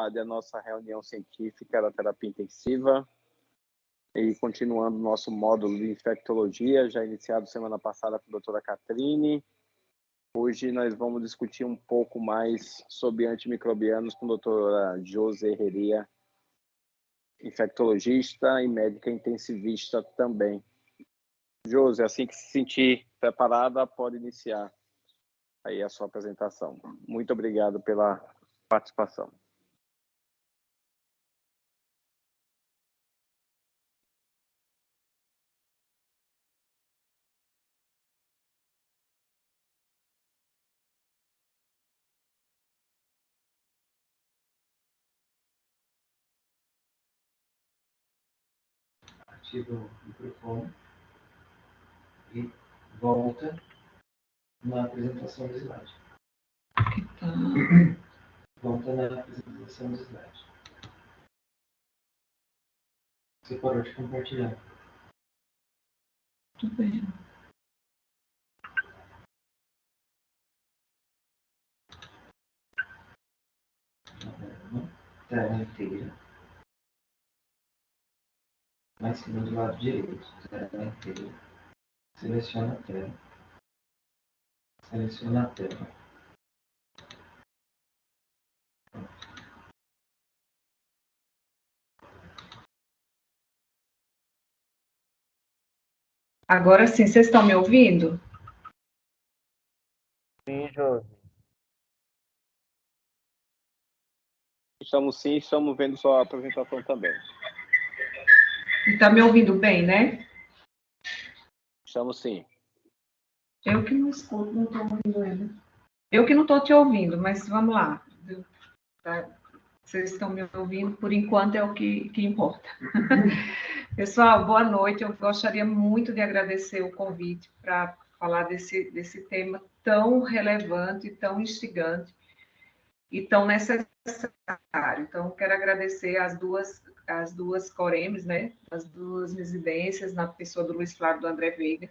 da nossa reunião científica da terapia intensiva e continuando nosso módulo de infectologia, já iniciado semana passada com a doutora Catrine. Hoje nós vamos discutir um pouco mais sobre antimicrobianos com a doutora José Herria, infectologista e médica intensivista também. José, assim que se sentir preparada, pode iniciar aí a sua apresentação. Muito obrigado pela participação. Ativa o microfone e volta na apresentação do slide. Volta na apresentação do slide. Você parou de compartilhar. Tudo bem. Tela inteira. Lá em cima do lado direito, tela inteira. Seleciona a tela. Seleciona a tela. Agora sim, vocês estão me ouvindo? Sim, José. Estamos sim, estamos vendo sua apresentação também. E está me ouvindo bem, né? Estamos sim. Eu que não escuto, não estou ouvindo ele. Eu que não estou te ouvindo, mas vamos lá. Tá? Vocês estão me ouvindo, por enquanto é o que importa. Pessoal, boa noite. Eu gostaria muito de agradecer o convite para falar desse tema tão relevante, tão instigante e tão necessário. Então, quero agradecer as duas coremes, né? As duas residências, na pessoa do Luiz Flávio e do André Veiga,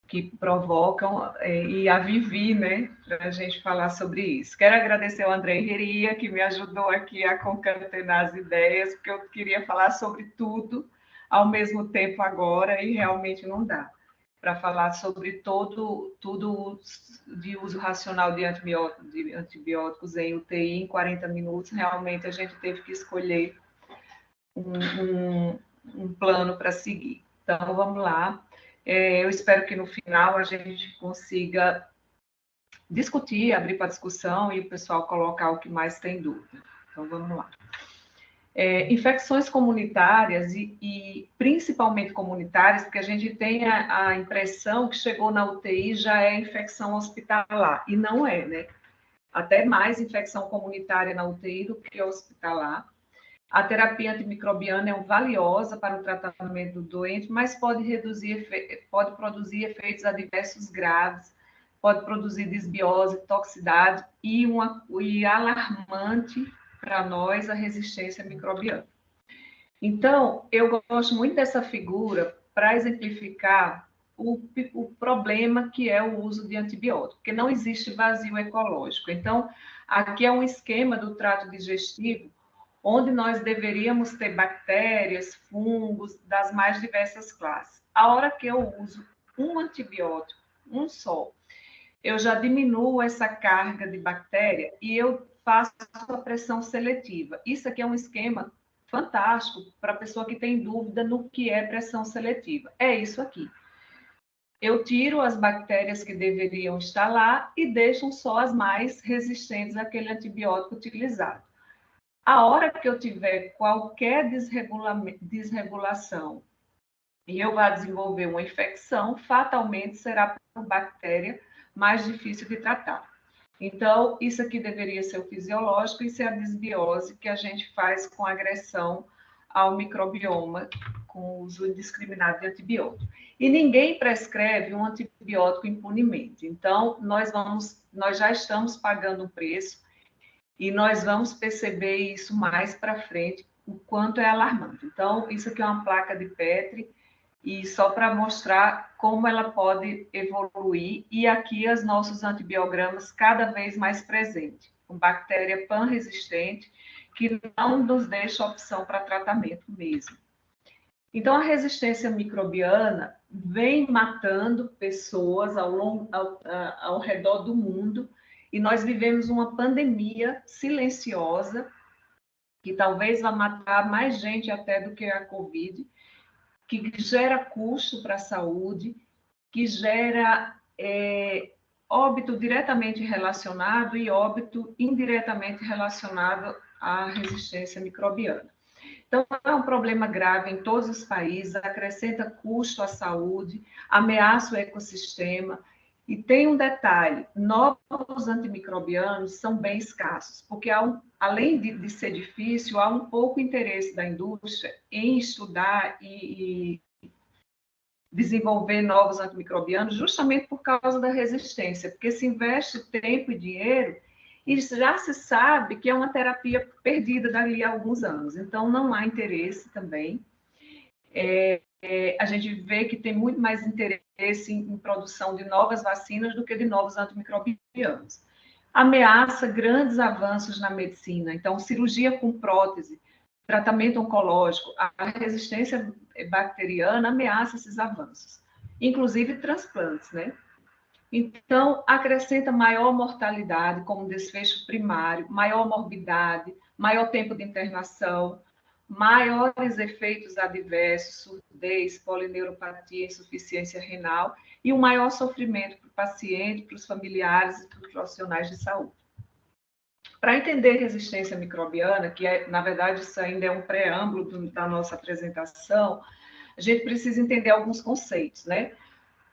que provocam, e a Vivi, né, para a gente falar sobre isso. Quero agradecer ao André Herria, que me ajudou aqui a concatenar as ideias, porque eu queria falar sobre tudo ao mesmo tempo agora, e realmente não dá para falar sobre tudo de uso racional de antibióticos em UTI em 40 minutos. Realmente a gente teve que escolher um plano para seguir. Então, vamos lá. Eu espero que no final a gente consiga discutir, abrir para discussão e o pessoal colocar o que mais tem dúvida. Então, vamos lá. Infecções comunitárias e principalmente comunitárias, porque a gente tem a impressão que chegou na UTI já é infecção hospitalar, e não é, né? Até mais infecção comunitária na UTI do que hospitalar. A terapia antimicrobiana é valiosa para o tratamento do doente, mas pode produzir efeitos adversos graves, pode produzir desbiose, toxicidade e alarmante para nós a resistência microbiana. Então, eu gosto muito dessa figura para exemplificar o problema que é o uso de antibiótico, porque não existe vazio ecológico. Então, aqui é um esquema do trato digestivo onde nós deveríamos ter bactérias, fungos, das mais diversas classes. A hora que eu uso um antibiótico, um só, eu já diminuo essa carga de bactéria e eu faço a pressão seletiva. Isso aqui é um esquema fantástico para a pessoa que tem dúvida no que é pressão seletiva. É isso aqui. Eu tiro as bactérias que deveriam estar lá e deixo só as mais resistentes àquele antibiótico utilizado. A hora que eu tiver qualquer desregulação e eu vá desenvolver uma infecção, fatalmente será por bactéria mais difícil de tratar. Então, isso aqui deveria ser o fisiológico, isso é a desbiose que a gente faz com agressão ao microbioma, com o uso indiscriminado de antibiótico. E ninguém prescreve um antibiótico impunemente. Então, nós já estamos pagando um preço e nós vamos perceber isso mais para frente, o quanto é alarmante. Então, isso aqui é uma placa de Petri, e só para mostrar como ela pode evoluir, e aqui os nossos antibiogramas cada vez mais presentes, com bactéria pan-resistente, que não nos deixa opção para tratamento mesmo. Então, a resistência microbiana vem matando pessoas ao redor do mundo, e nós vivemos uma pandemia silenciosa, que talvez vá matar mais gente até do que a Covid, que gera custo para a saúde, que gera óbito diretamente relacionado e óbito indiretamente relacionado à resistência microbiana. Então, é um problema grave em todos os países, acrescenta custo à saúde, ameaça o ecossistema. E tem um detalhe, novos antimicrobianos são bem escassos, porque além de ser difícil, há um pouco interesse da indústria em estudar e desenvolver novos antimicrobianos, justamente por causa da resistência, porque se investe tempo e dinheiro e já se sabe que é uma terapia perdida dali a alguns anos. Então, não há interesse também. A gente vê que tem muito mais interesse em produção de novas vacinas do que de novos antimicrobianos. Ameaça grandes avanços na medicina. Então, cirurgia com prótese, tratamento oncológico, a resistência bacteriana ameaça esses avanços, inclusive transplantes, né? Então, acrescenta maior mortalidade como desfecho primário, maior morbidade, maior tempo de internação, maiores efeitos adversos, surdez, polineuropatia, insuficiência renal e um maior sofrimento para o paciente, para os familiares e para os profissionais de saúde. Para entender resistência microbiana, que na verdade isso ainda é um preâmbulo da nossa apresentação, a gente precisa entender alguns conceitos, né?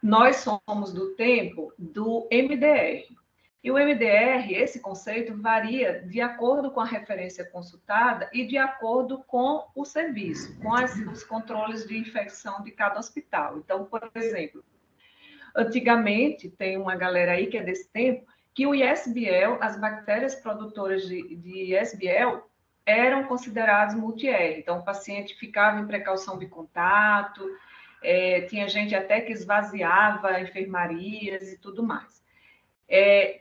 Nós somos do tempo do MDR. E o MDR, esse conceito, varia de acordo com a referência consultada e de acordo com o serviço, com os controles de infecção de cada hospital. Então, por exemplo, antigamente, tem uma galera aí que é desse tempo, que o ISBL, as bactérias produtoras de ISBL, eram consideradas multi-R. Então, o paciente ficava em precaução de contato, tinha gente até que esvaziava enfermarias e tudo mais.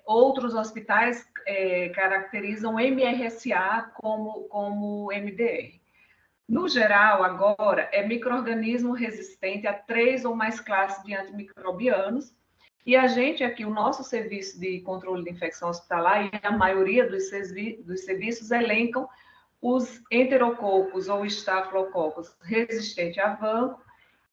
Outros hospitais caracterizam MRSA como MDR. No geral, agora, é micro-organismo resistente a 3 ou mais classes de antimicrobianos, e a gente aqui, o nosso serviço de controle de infecção hospitalar, e a maioria dos serviços elencam os enterococos ou estafilococos resistentes a vanco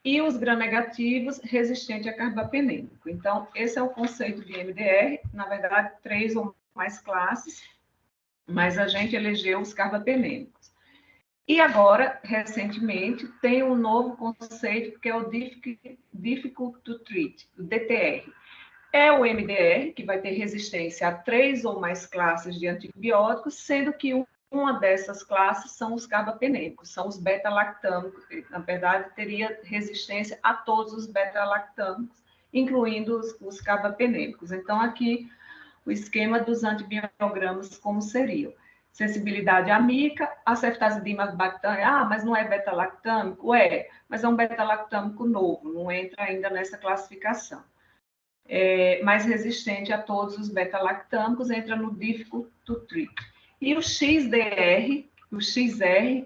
e os gram-negativos resistentes a carbapenêmico. Então, esse é o conceito de MDR, na verdade, 3 ou mais classes, mas a gente elegeu os carbapenêmicos. E agora, recentemente, tem um novo conceito que é o Difficult to Treat, o DTR. É o MDR, que vai ter resistência a 3 ou mais classes de antibióticos, sendo que uma dessas classes são os carbapenêmicos, são os beta-lactâmicos, que, na verdade, teria resistência a todos os beta-lactâmicos, incluindo os carbapenêmicos. Então, aqui, o esquema dos antibiogramas, como seriam? Sensibilidade amica, a ceftazidima bactâmica, mas não é beta-lactâmico? Mas é um beta-lactâmico novo, não entra ainda nessa classificação. Mais resistente a todos os beta-lactâmicos, entra no difficult to treat. E o XDR,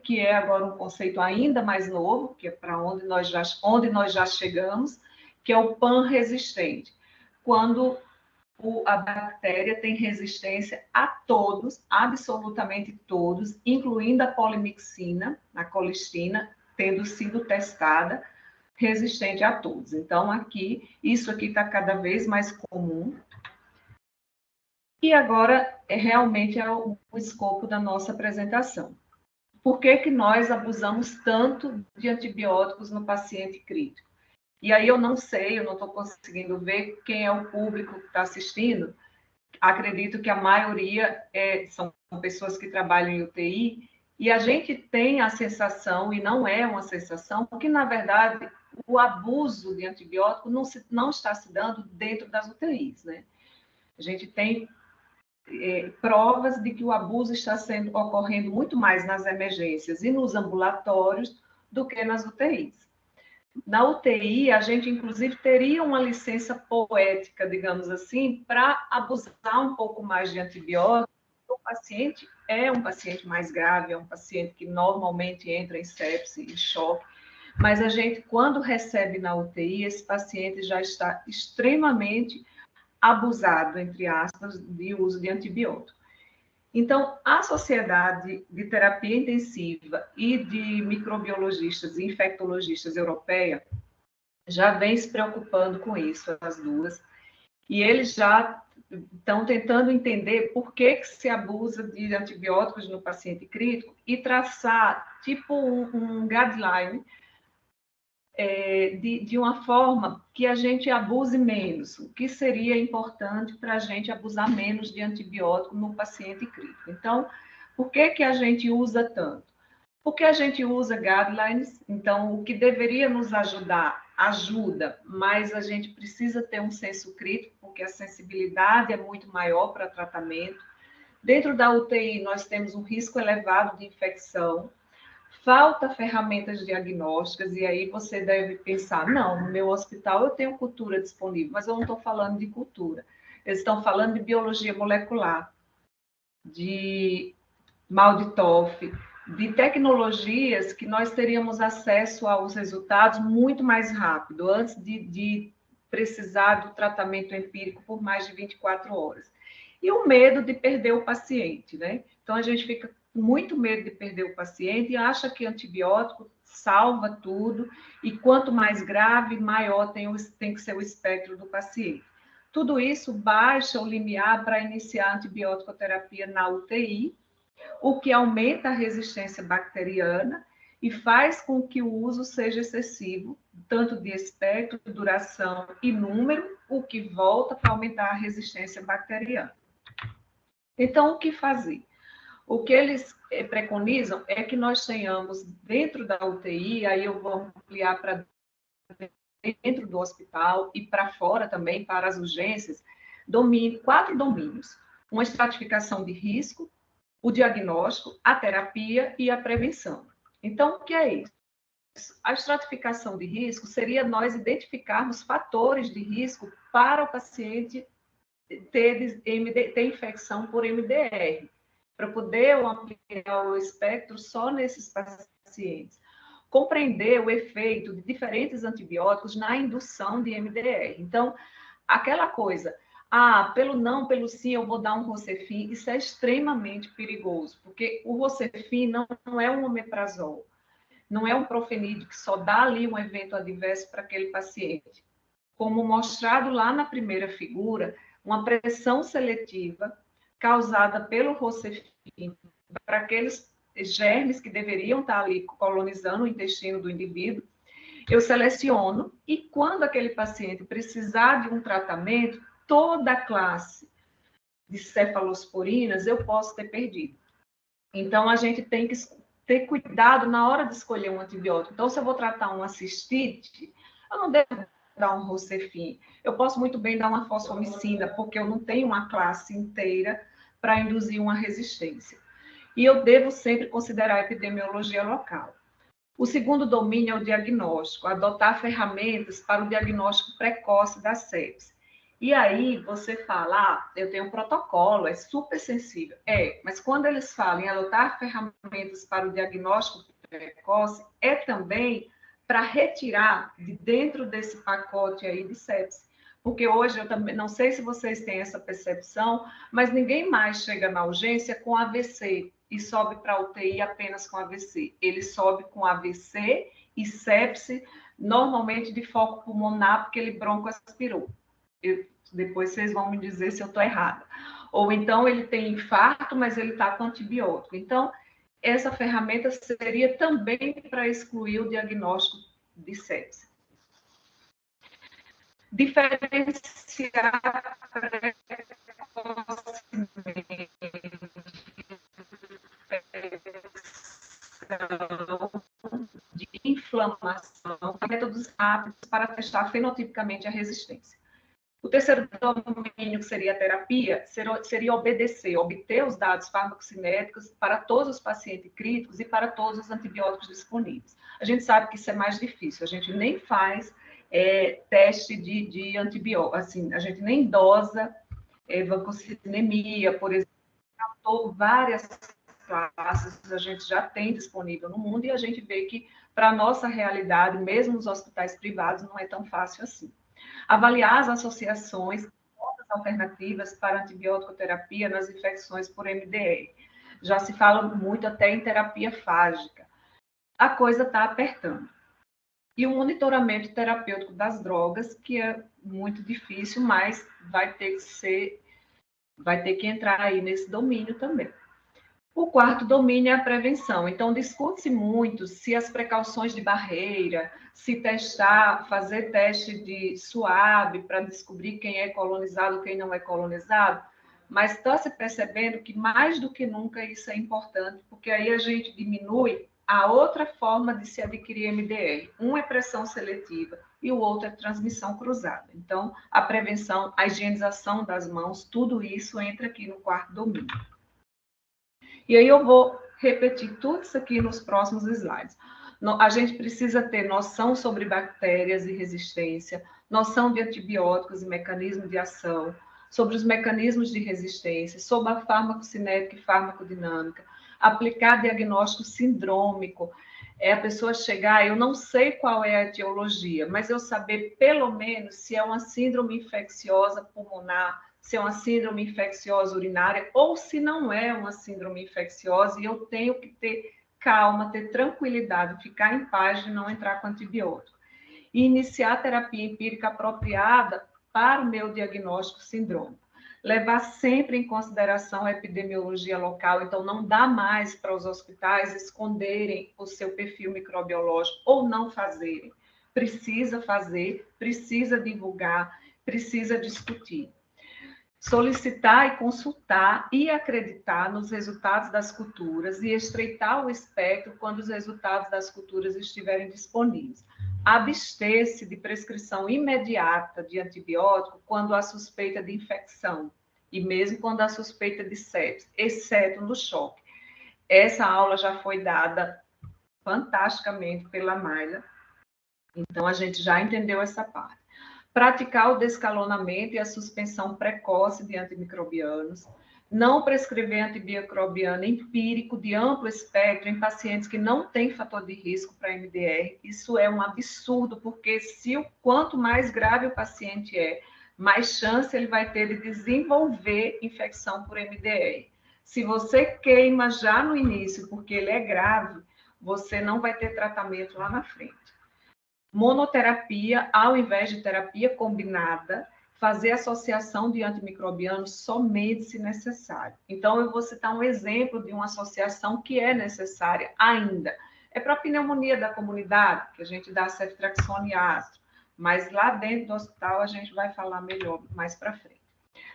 que é agora um conceito ainda mais novo, que é para onde nós já chegamos, que é o pan-resistente, quando a bactéria tem resistência a todos, absolutamente todos, incluindo a polimixina, a colistina, tendo sido testada, resistente a todos. Então, isso aqui está cada vez mais comum. E agora, realmente é o escopo da nossa apresentação. Por que nós abusamos tanto de antibióticos no paciente crítico? E aí eu não estou conseguindo ver quem é o público que está assistindo. Acredito que a maioria são pessoas que trabalham em UTI, e a gente tem a sensação, e não é uma sensação, porque, na verdade, o abuso de antibiótico não está se dando dentro das UTIs, né? A gente tem provas de que o abuso está ocorrendo muito mais nas emergências e nos ambulatórios do que nas UTIs. Na UTI, a gente, inclusive, teria uma licença poética, digamos assim, para abusar um pouco mais de antibiótico do paciente é um paciente mais grave, é um paciente que normalmente entra em sepse, em choque, mas a gente, quando recebe na UTI, esse paciente já está extremamente abusado, entre aspas, de uso de antibiótico. Então, a Sociedade de Terapia Intensiva e de Microbiologistas e Infectologistas Europeia já vem se preocupando com isso, as duas, e eles já estão tentando entender por que se abusa de antibióticos no paciente crítico e traçar tipo um guideline de uma forma que a gente abuse menos, o que seria importante para a gente abusar menos de antibiótico no paciente crítico. Então, por que a gente usa tanto? Porque a gente usa guidelines, então o que deveria nos ajudar, ajuda, mas a gente precisa ter um senso crítico, porque a sensibilidade é muito maior para tratamento. Dentro da UTI, nós temos um risco elevado de infecção, falta ferramentas diagnósticas, e aí você deve pensar, não, no meu hospital eu tenho cultura disponível, mas eu não estou falando de cultura. Eles estão falando de biologia molecular, de mal de TOF, de tecnologias que nós teríamos acesso aos resultados muito mais rápido, antes de precisar do tratamento empírico por mais de 24 horas. E o medo de perder o paciente, né? Então, a gente fica com muito medo de perder o paciente e acha que antibiótico salva tudo, e quanto mais grave, maior tem que ser o espectro do paciente. Tudo isso baixa o limiar para iniciar a antibiótico-terapia na UTI, o que aumenta a resistência bacteriana e faz com que o uso seja excessivo, tanto de espectro, duração e número, o que volta para aumentar a resistência bacteriana. Então, o que fazer? O que eles preconizam é que nós tenhamos dentro da UTI, aí eu vou ampliar para dentro do hospital e para fora também, para as urgências, 4 domínios. Uma estratificação de risco, o diagnóstico, a terapia e a prevenção. Então, o que é isso? A estratificação de risco seria nós identificarmos fatores de risco para o paciente ter infecção por MDR, para poder ampliar o espectro só nesses pacientes. Compreender o efeito de diferentes antibióticos na indução de MDR. Então, aquela coisa, pelo não, pelo sim, eu vou dar um Rocefin, isso é extremamente perigoso, porque o Rocefin não é um omeprazol, não é um profenídeo que só dá ali um evento adverso para aquele paciente. Como mostrado lá na primeira figura, uma pressão seletiva causada pelo Rocefin para aqueles germes que deveriam estar ali colonizando o intestino do indivíduo, eu seleciono, e quando aquele paciente precisar de um tratamento, toda a classe de cefalosporinas eu posso ter perdido. Então, a gente tem que ter cuidado na hora de escolher um antibiótico. Então, se eu vou tratar uma cistite, eu não devo dar um Rocefin. Eu posso muito bem dar uma fosfomicina, porque eu não tenho uma classe inteira para induzir uma resistência. E eu devo sempre considerar a epidemiologia local. O segundo domínio é o diagnóstico, adotar ferramentas para o diagnóstico precoce da sepse. E aí você fala, eu tenho um protocolo, é super sensível. Mas quando eles falam em adotar ferramentas para o diagnóstico precoce, é também para retirar de dentro desse pacote aí de sepse. Porque hoje eu também, não sei se vocês têm essa percepção, mas ninguém mais chega na urgência com AVC e sobe para a UTI apenas com AVC. Ele sobe com AVC e sepse, normalmente de foco pulmonar, porque ele broncoaspirou. Depois vocês vão me dizer se eu estou errada. Ou então ele tem infarto, mas ele está com antibiótico. Então, essa ferramenta seria também para excluir o diagnóstico de sepse. Diferenciar de inflamação, métodos rápidos para testar fenotipicamente a resistência. O terceiro domínio, que seria a terapia, seria obter os dados farmacocinéticos para todos os pacientes críticos e para todos os antibióticos disponíveis. A gente sabe que isso é mais difícil, a gente nem faz teste de antibiótico, assim, a gente nem dosa vancocinemia, por exemplo, várias classes, a gente já tem disponível no mundo, e a gente vê que, para a nossa realidade, mesmo nos hospitais privados, não é tão fácil assim. Avaliar as associações, alternativas para antibiótico-terapia nas infecções por MDR. Já se fala muito até em terapia fágica. A coisa está apertando. E o monitoramento terapêutico das drogas, que é muito difícil, mas vai ter que entrar aí nesse domínio também. O quarto domínio é a prevenção. Então, discute-se muito se as precauções de barreira, se testar, fazer teste de SWAB para descobrir quem é colonizado, quem não é colonizado, mas está se percebendo que, mais do que nunca, isso é importante, porque aí a gente diminui a outra forma de se adquirir MDR. Um é pressão seletiva e o outro é transmissão cruzada. Então, a prevenção, a higienização das mãos, tudo isso entra aqui no quarto domínio. E aí eu vou repetir tudo isso aqui nos próximos slides. A gente precisa ter noção sobre bactérias e resistência, noção de antibióticos e mecanismo de ação, sobre os mecanismos de resistência, sobre a farmacocinética e farmacodinâmica, aplicar diagnóstico sindrômico, a pessoa chegar, eu não sei qual é a etiologia, mas eu saber pelo menos se é uma síndrome infecciosa pulmonar, se é uma síndrome infecciosa urinária, ou se não é uma síndrome infecciosa, e eu tenho que ter calma, ter tranquilidade, ficar em paz de não entrar com antibiótico. E iniciar a terapia empírica apropriada para o meu diagnóstico sindrômico. Levar sempre em consideração a epidemiologia local, então não dá mais para os hospitais esconderem o seu perfil microbiológico ou não fazerem. Precisa fazer, precisa divulgar, precisa discutir. Solicitar e consultar e acreditar nos resultados das culturas e estreitar o espectro quando os resultados das culturas estiverem disponíveis. Abster-se de prescrição imediata de antibiótico quando há suspeita de infecção e mesmo quando há suspeita de sepsis, exceto no choque. Essa aula já foi dada fantasticamente pela Mayla, então a gente já entendeu essa parte. Praticar o descalonamento e a suspensão precoce de antimicrobianos, não prescrever antimicrobiano empírico de amplo espectro em pacientes que não têm fator de risco para MDR. Isso é um absurdo, porque quanto mais grave o paciente é, mais chance ele vai ter de desenvolver infecção por MDR. Se você queima já no início, porque ele é grave, você não vai ter tratamento lá na frente. Monoterapia, ao invés de terapia combinada, fazer associação de antimicrobianos somente se necessário. Então, eu vou citar um exemplo de uma associação que é necessária ainda. É para a pneumonia da comunidade, que a gente dá ceftriaxona e ácido, mas lá dentro do hospital a gente vai falar melhor mais para frente.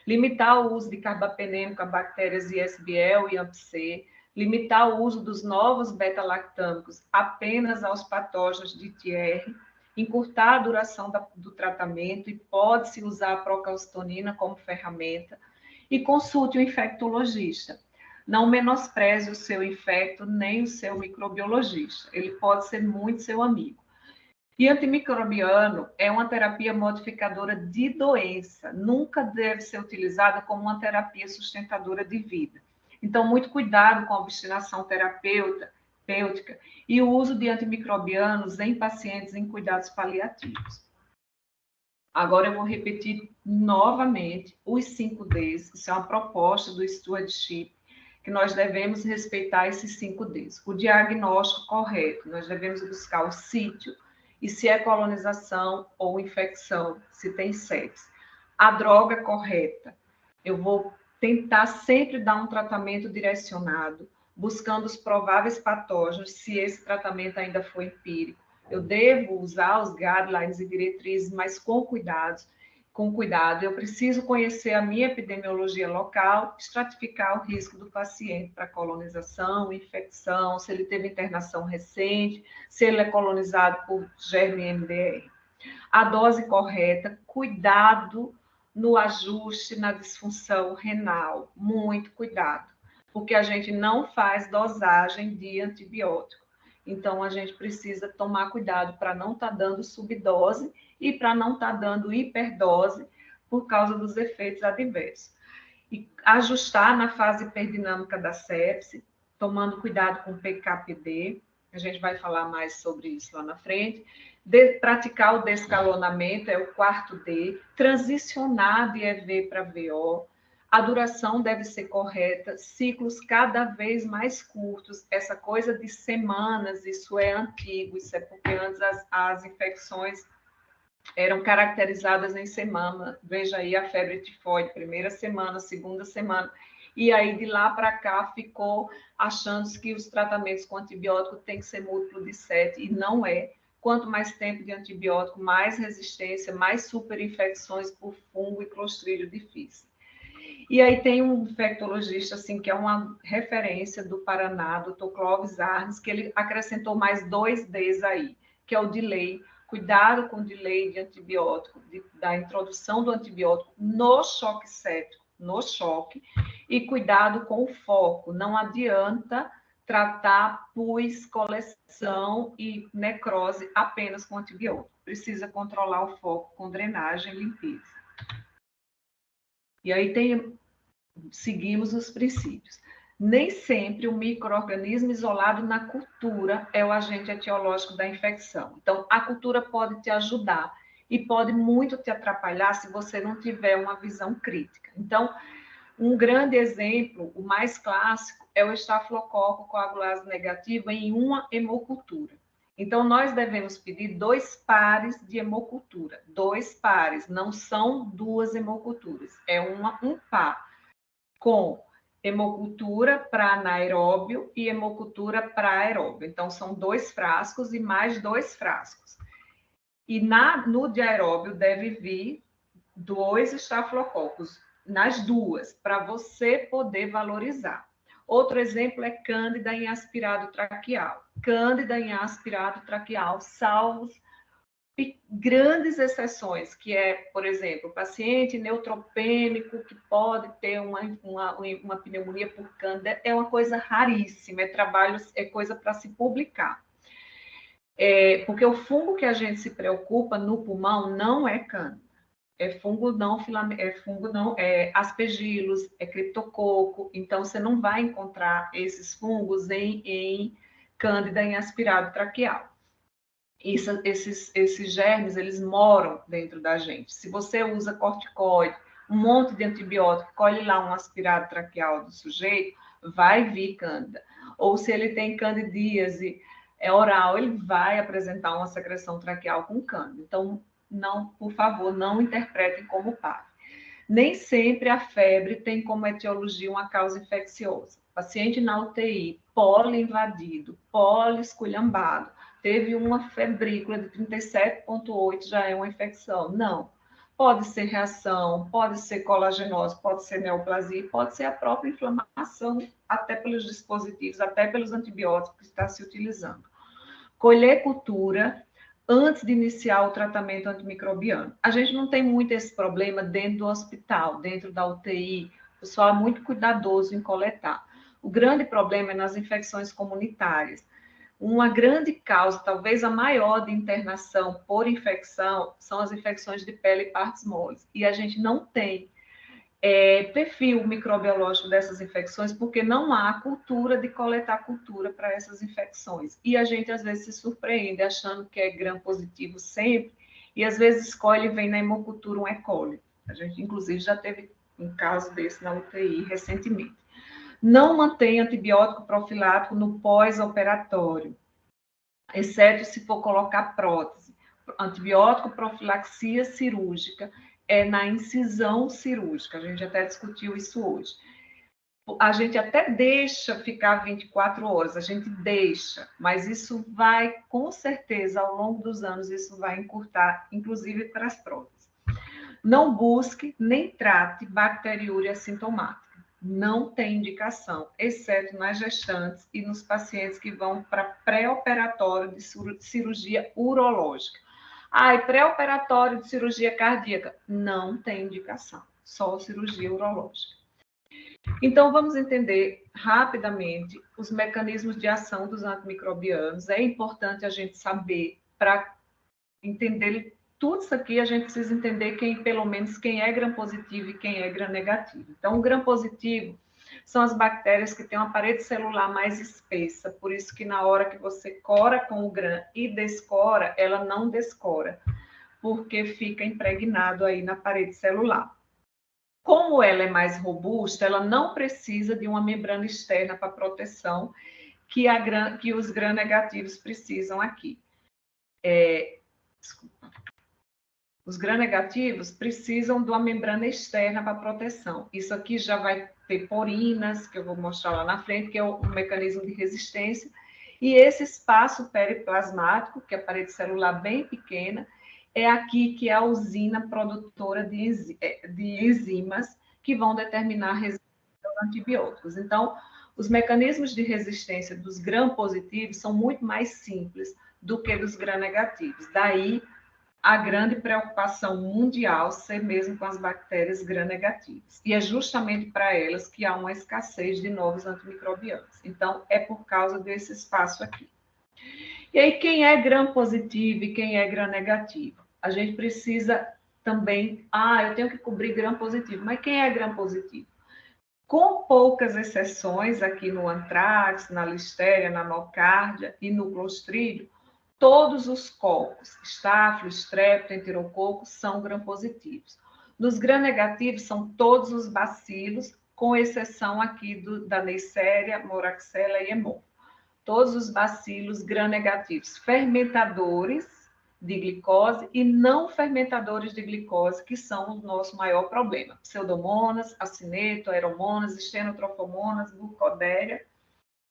Limitar o uso de carbapenêmico a bactérias ISBL e AMP-C, limitar o uso dos novos beta-lactâmicos apenas aos patógenos de TR, encurtar a duração do tratamento e pode-se usar a procalcitonina como ferramenta, e consulte o infectologista. Não menospreze o seu infecto nem o seu microbiologista, ele pode ser muito seu amigo. E antimicrobiano é uma terapia modificadora de doença, nunca deve ser utilizada como uma terapia sustentadora de vida. Então, muito cuidado com a obstinação terapêutica e o uso de antimicrobianos em pacientes em cuidados paliativos. Agora eu vou repetir novamente os 5Ds, isso é uma proposta do Stewardship, que nós devemos respeitar esses 5Ds. O diagnóstico correto, nós devemos buscar o sítio e se é colonização ou infecção, se tem sepsis. A droga correta, eu vou tentar sempre dar um tratamento direcionado, buscando os prováveis patógenos, se esse tratamento ainda for empírico. Eu devo usar os guidelines e diretrizes, mas com cuidado. Eu preciso conhecer a minha epidemiologia local, estratificar o risco do paciente para colonização, infecção, se ele teve internação recente, se ele é colonizado por germe MDR. A dose correta, cuidado no ajuste, na disfunção renal, muito cuidado, porque a gente não faz dosagem de antibiótico. Então, a gente precisa tomar cuidado para não estar dando subdose e para não estar dando hiperdose por causa dos efeitos adversos. e ajustar na fase hiperdinâmica da sepse, tomando cuidado com o PKPD, a gente vai falar mais sobre isso lá na frente. Praticar o descalonamento, é o 4D, transicionar de EV para VO, a duração deve ser correta, ciclos cada vez mais curtos, essa coisa de semanas, isso é antigo, isso é porque antes as infecções eram caracterizadas em semana, veja aí a febre tifoide, primeira semana, segunda semana, e aí de lá para cá ficou achando que os tratamentos com antibiótico tem que ser múltiplo de 7, e não é. Quanto mais tempo de antibiótico, mais resistência, mais superinfecções por fungo e clostrídio difícil. E aí tem um infectologista, assim, que é uma referência do Paraná, Dr. Clóvis Arnes, que ele acrescentou mais 2 Ds aí, que é o delay, cuidado com o delay de antibiótico, da introdução do antibiótico no choque séptico, no choque, e cuidado com o foco. Não adianta tratar pus, coleção e necrose apenas com antibiótico. Precisa controlar o foco com drenagem e limpeza. E aí seguimos os princípios. Nem sempre o micro-organismo isolado na cultura é o agente etiológico da infecção. Então, a cultura pode te ajudar e pode muito te atrapalhar se você não tiver uma visão crítica. Então, um grande exemplo, o mais clássico, é o estafilococo coagulase negativo em uma hemocultura. Então, nós devemos pedir 2 pares de hemocultura. 2 pares, não são 2 hemoculturas, é um par, com hemocultura para anaeróbio e hemocultura para aeróbio. Então, são 2 frascos e mais 2 frascos. E no de aeróbio deve vir 2 estafilococos, nas duas, para você poder valorizar. Outro exemplo é cândida em aspirado traqueal. Cândida em aspirado traqueal, salvo grandes exceções, que é, por exemplo, paciente neutropênico que pode ter uma pneumonia por cândida, é uma coisa raríssima, é coisa para se publicar. Porque o fungo que a gente se preocupa no pulmão não é cândida. É fungo não, aspergillus, é criptococo, então você não vai encontrar esses fungos em cândida em aspirado traqueal. Esses germes, eles moram dentro da gente. Se você usa corticoide, um monte de antibiótico, colhe lá um aspirado traqueal do sujeito, vai vir cândida. Ou se ele tem candidíase oral, ele vai apresentar uma secreção traqueal com cândida. Então, não, por favor, não interpretem como PAV. Nem sempre a febre tem como etiologia uma causa infecciosa. Paciente na UTI, poliinvadido, poliesculhambado, teve uma febrícula de 37,8, já é uma infecção. Não. Pode ser reação, pode ser colagenose, pode ser neoplasia, pode ser a própria inflamação, até pelos dispositivos, até pelos antibióticos que está se utilizando. Colher cultura antes de iniciar o tratamento antimicrobiano. A gente não tem muito esse problema dentro do hospital, dentro da UTI, o pessoal é muito cuidadoso em coletar. O grande problema é nas infecções comunitárias. Uma grande causa, talvez a maior de internação por infecção, são as infecções de pele e partes moles. E a gente não tem perfil microbiológico dessas infecções, porque não há cultura de coletar cultura para essas infecções. E a gente, às vezes, se surpreende achando que é gram positivo sempre, e às vezes escolhe e vem na hemocultura um E. coli. A gente, inclusive, já teve um caso desse na UTI recentemente. Não mantém antibiótico profilático no pós-operatório, exceto se for colocar prótese. Antibiótico profilaxia cirúrgica é na incisão cirúrgica, a gente até discutiu isso hoje. A gente até deixa ficar 24 horas, a gente deixa, mas isso vai, com certeza, ao longo dos anos, isso vai encurtar, inclusive para as próteses. Não busque nem trate bacteriúria assintomática. Não tem indicação, exceto nas gestantes e nos pacientes que vão para pré-operatório de cirurgia urológica. Pré-operatório de cirurgia cardíaca, não tem indicação, só cirurgia urológica. Então, vamos entender rapidamente os mecanismos de ação dos antimicrobianos. É importante a gente saber para entender tudo isso aqui a gente precisa entender pelo menos quem é gram-positivo e quem é gram-negativo. Então, o gram-positivo são as bactérias que têm uma parede celular mais espessa, por isso que na hora que você cora com o gram e descora, ela não descora, porque fica impregnado aí na parede celular. Como ela é mais robusta, ela não precisa de uma membrana externa para proteção que os gram-negativos precisam aqui. Desculpa. Os gram-negativos precisam de uma membrana externa para proteção. Isso aqui já vai ter porinas, que eu vou mostrar lá na frente, que é um mecanismo de resistência. E esse espaço periplasmático, que é a parede celular bem pequena, é aqui que é a usina produtora de enzimas que vão determinar a resistência aos antibióticos. Então, os mecanismos de resistência dos gram-positivos são muito mais simples do que dos gram-negativos. Daí, a grande preocupação mundial ser mesmo com as bactérias gram-negativas. E é justamente para elas que há uma escassez de novos antimicrobianos. Então, é por causa desse espaço aqui. E aí, quem é gram-positivo e quem é gram-negativo? A gente precisa também... eu tenho que cobrir gram-positivo. Mas quem é gram-positivo? Com poucas exceções, aqui no antrax, na listéria, na nocardia e no clostridio, todos os cocos, estáfilo, estrepto, enterococo, são gram-positivos. Nos gram-negativos, são todos os bacilos, com exceção aqui da Neisseria, Moraxella e Hemorrhoa. Todos os bacilos gram-negativos, fermentadores de glicose e não fermentadores de glicose, que são o nosso maior problema. Pseudomonas, acineto, aeromonas, estenotrofomonas, glucodéria,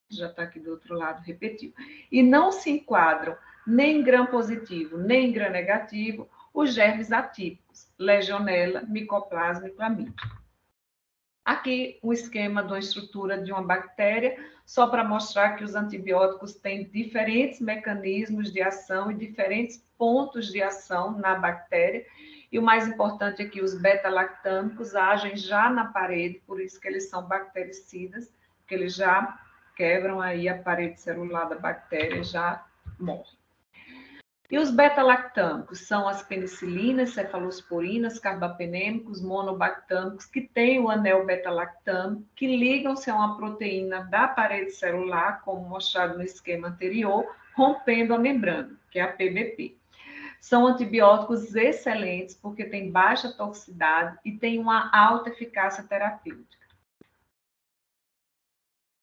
já está aqui do outro lado, repetiu. E não se enquadram nem em gram-positivo, nem em gram-negativo, os germes atípicos, legionela, micoplasma e clamídia. Aqui um esquema de uma estrutura de uma bactéria, só para mostrar que os antibióticos têm diferentes mecanismos de ação e diferentes pontos de ação na bactéria. E o mais importante é que os beta-lactâmicos agem já na parede, por isso que eles são bactericidas, que eles já quebram aí a parede celular da bactéria e já morrem. E os beta-lactâmicos são as penicilinas, cefalosporinas, carbapenêmicos, monobactâmicos, que têm o anel beta-lactâmico, que ligam-se a uma proteína da parede celular, como mostrado no esquema anterior, rompendo a membrana, que é a PBP. São antibióticos excelentes, porque têm baixa toxicidade e têm uma alta eficácia terapêutica.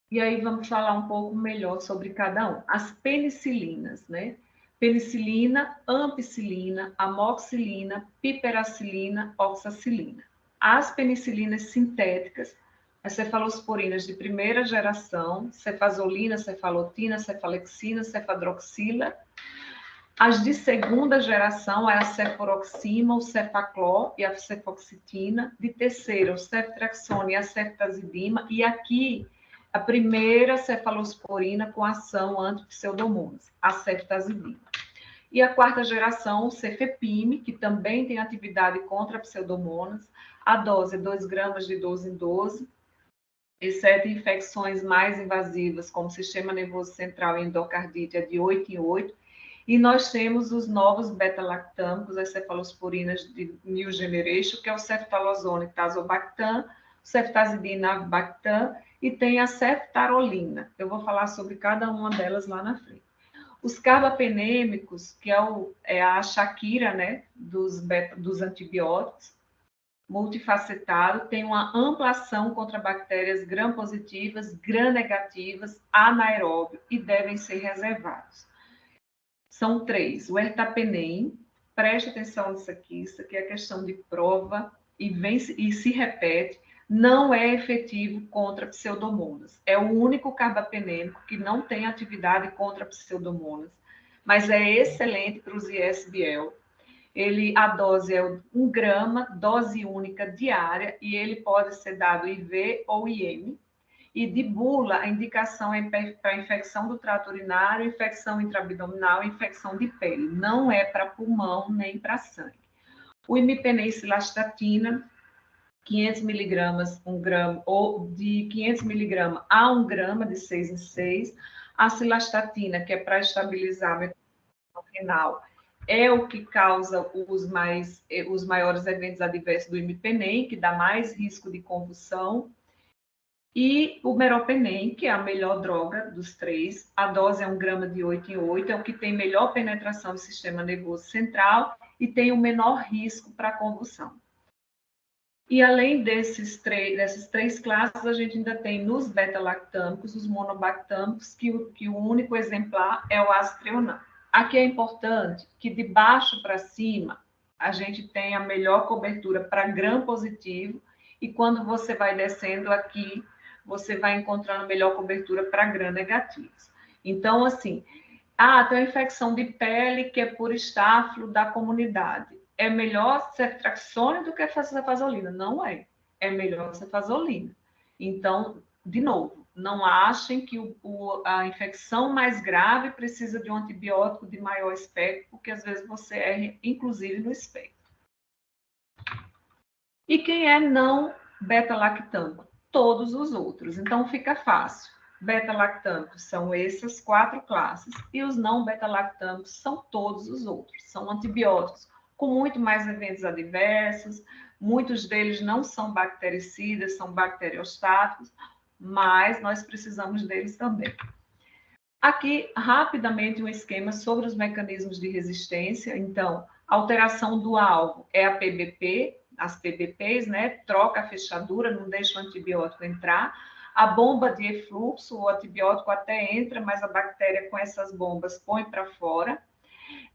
E aí vamos falar um pouco melhor sobre cada um. As penicilinas, né? Penicilina, ampicilina, amoxicilina, piperacilina, oxacilina. As penicilinas sintéticas, as cefalosporinas de primeira geração, cefazolina, cefalotina, cefalexina, cefadroxila. As de segunda geração é a cefuroxima, o cefaclor e a cefoxitina. De terceira, o ceftriaxona e a ceftazidima. E aqui, a primeira cefalosporina com ação anti-pseudomonas, a ceftazidima. E a quarta geração, o cefepime, que também tem atividade contra pseudomonas. A dose é 2 gramas de 12 em 12, exceto infecções mais invasivas, como sistema nervoso central e endocardite, é de 8 em 8. E nós temos os novos beta-lactâmicos, as cefalosporinas de New Generation, que é o ceftalozone tazobactam, ceftazidina avibactam, e tem a ceftarolina. Eu vou falar sobre cada uma delas lá na frente. Os carbapenêmicos, que é a Shakira, né, dos antibióticos, multifacetado, tem uma ampla ação contra bactérias gram-positivas, gram-negativas, anaeróbio, e devem ser reservados. São 3. O ertapenem, preste atenção nisso aqui é questão de prova e se repete, não é efetivo contra pseudomonas. É o único carbapenêmico que não tem atividade contra pseudomonas, mas é excelente para os ISBL. A dose é 1 grama, dose única diária, e ele pode ser dado IV ou IM. E de bula, a indicação é para infecção do trato urinário, infecção intraabdominal e infecção de pele. Não é para pulmão nem para sangue. O imipenicilestatina, 500 miligramas, 1 grama, ou de 500 miligramas a 1 grama, de 6 em 6. A cilastatina, que é para estabilizar a metabolismo renal, é o que causa os maiores eventos adversos do imipenem, que dá mais risco de convulsão, e o meropenem, que é a melhor droga dos três. A dose é 1 grama de 8 em 8, é o que tem melhor penetração no sistema nervoso central e tem o menor risco para convulsão. E além dessas três classes, a gente ainda tem nos beta-lactâmicos, os monobactâmicos, que o único exemplar é o aztreonam. Aqui é importante que de baixo para cima a gente tem a melhor cobertura para gram positivo, e quando você vai descendo aqui, você vai encontrando melhor cobertura para gram negativos. Então, assim, tem uma infecção de pele que é por estáfilo da comunidade. É melhor ceftriaxone do que cefazolina? Não é. É melhor cefazolina. Então, de novo, não achem que a infecção mais grave precisa de um antibiótico de maior espectro, porque às vezes você erra, inclusive, no espectro. E quem é não beta-lactâmico? Todos os outros. Então, fica fácil. Beta-lactâmicos são essas 4 classes, e os não beta-lactâmicos são todos os outros. São antibióticos com muito mais eventos adversos, muitos deles não são bactericidas, são bacteriostáticos, mas nós precisamos deles também. Aqui, rapidamente, um esquema sobre os mecanismos de resistência. Então, alteração do alvo é a PBP, as PBPs, né? Troca a fechadura, não deixa o antibiótico entrar. A bomba de efluxo, o antibiótico até entra, mas a bactéria com essas bombas põe para fora.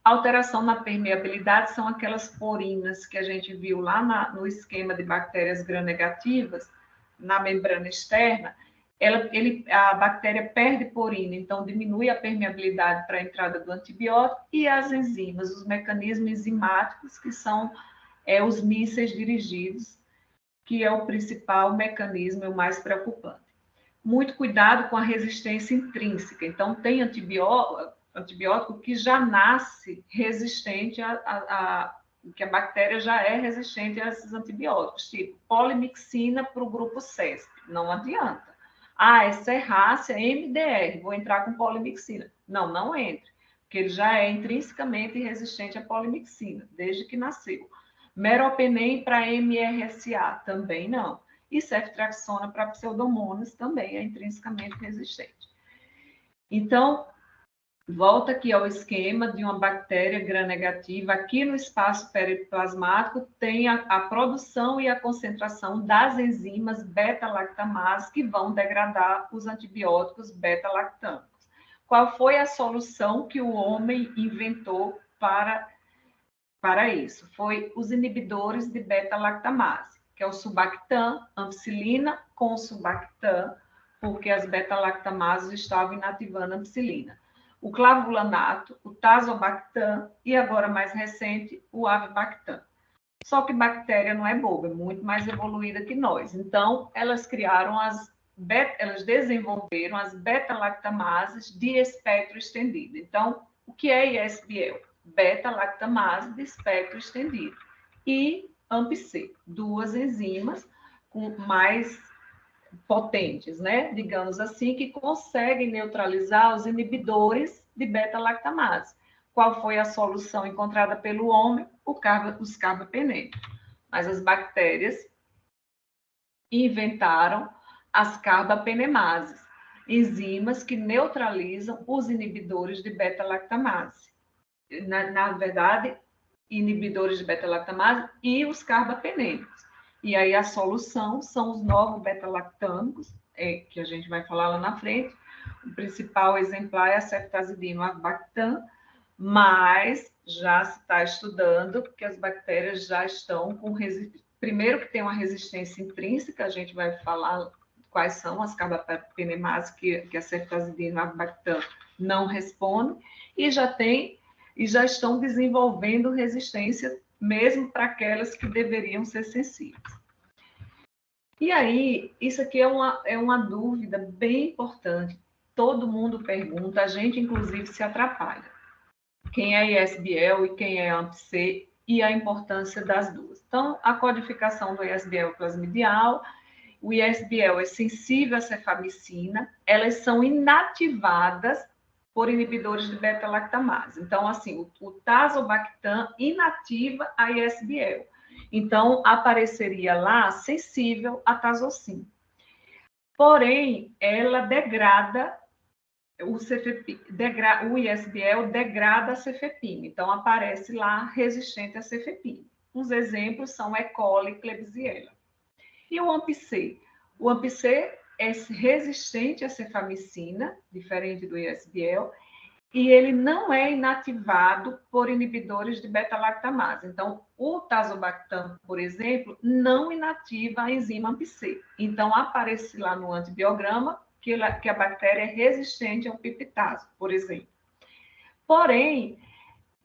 Alteração na permeabilidade são aquelas porinas que a gente viu lá no esquema de bactérias gram-negativas, na membrana externa. A bactéria perde porina, então diminui a permeabilidade para a entrada do antibiótico, e as enzimas, os mecanismos enzimáticos, que são os mísseis dirigidos, que é o principal mecanismo e o mais preocupante. Muito cuidado com a resistência intrínseca. Então, tem antibiótico que já nasce resistente que a bactéria já é resistente a esses antibióticos, tipo polimixina para o grupo CESP. Não adianta. É serrácea, MDR, vou entrar com polimixina. Não entre, porque ele já é intrinsecamente resistente à polimixina, desde que nasceu. Meropenem para MRSA, também não. E ceftriaxona para pseudomonas também é intrinsecamente resistente. Então, volta aqui ao esquema de uma bactéria gram-negativa. Aqui no espaço periplasmático tem a produção e a concentração das enzimas beta-lactamase que vão degradar os antibióticos beta-lactâmicos. Qual foi a solução que o homem inventou para isso? Foi os inibidores de beta-lactamase, que é o Subactam, ampicilina com Subactam, porque as beta-lactamases estavam inativando a ampicilina. O clavulanato, o Tazobactam e agora mais recente, o Avibactam. Só que bactéria não é boba, é muito mais evoluída que nós. Então, elas desenvolveram as beta-lactamases de espectro estendido. Então, o que é ISBL? Beta-lactamase de espectro estendido. E AMP-C, 2 enzimas com mais potentes, né? Digamos assim, que conseguem neutralizar os inibidores de beta-lactamase. Qual foi a solução encontrada pelo homem? Os carbapenemas. Mas as bactérias inventaram as carbapenemases, enzimas que neutralizam os inibidores de beta-lactamase. Na verdade, inibidores de beta-lactamase e os carbapenêmicos. E aí a solução são os novos beta-lactâmicos, que a gente vai falar lá na frente. O principal exemplar é a ceftazidina, o avibactam, mas já se está estudando que as bactérias já estão com primeiro que tem uma resistência intrínseca, a gente vai falar quais são as carbapenemases que a ceftazidina e o avibactam não respondem, e já estão desenvolvendo resistência mesmo para aquelas que deveriam ser sensíveis. E aí, isso aqui é uma dúvida bem importante. Todo mundo pergunta, a gente inclusive se atrapalha. Quem é ISBL e quem é AMP-C e a importância das duas. Então, a codificação do ISBL plasmidial, o ISBL é sensível à cefamicina, elas são inativadas por inibidores de beta-lactamase. Então, assim, o tazobactam inativa a ISBL. Então, apareceria lá sensível a tazocin. Porém, ela degrada o ISBL degrada a cefepime. Então, aparece lá resistente a cefepime. Uns exemplos são E. coli e Klebsiella. E o AMP-C? O AMP-C é resistente à cefamicina, diferente do ISBL, e ele não é inativado por inibidores de beta-lactamase. Então, o tazobactam, por exemplo, não inativa a enzima AMP-C. Então, aparece lá no antibiograma que a bactéria é resistente ao pipitazo, por exemplo. Porém,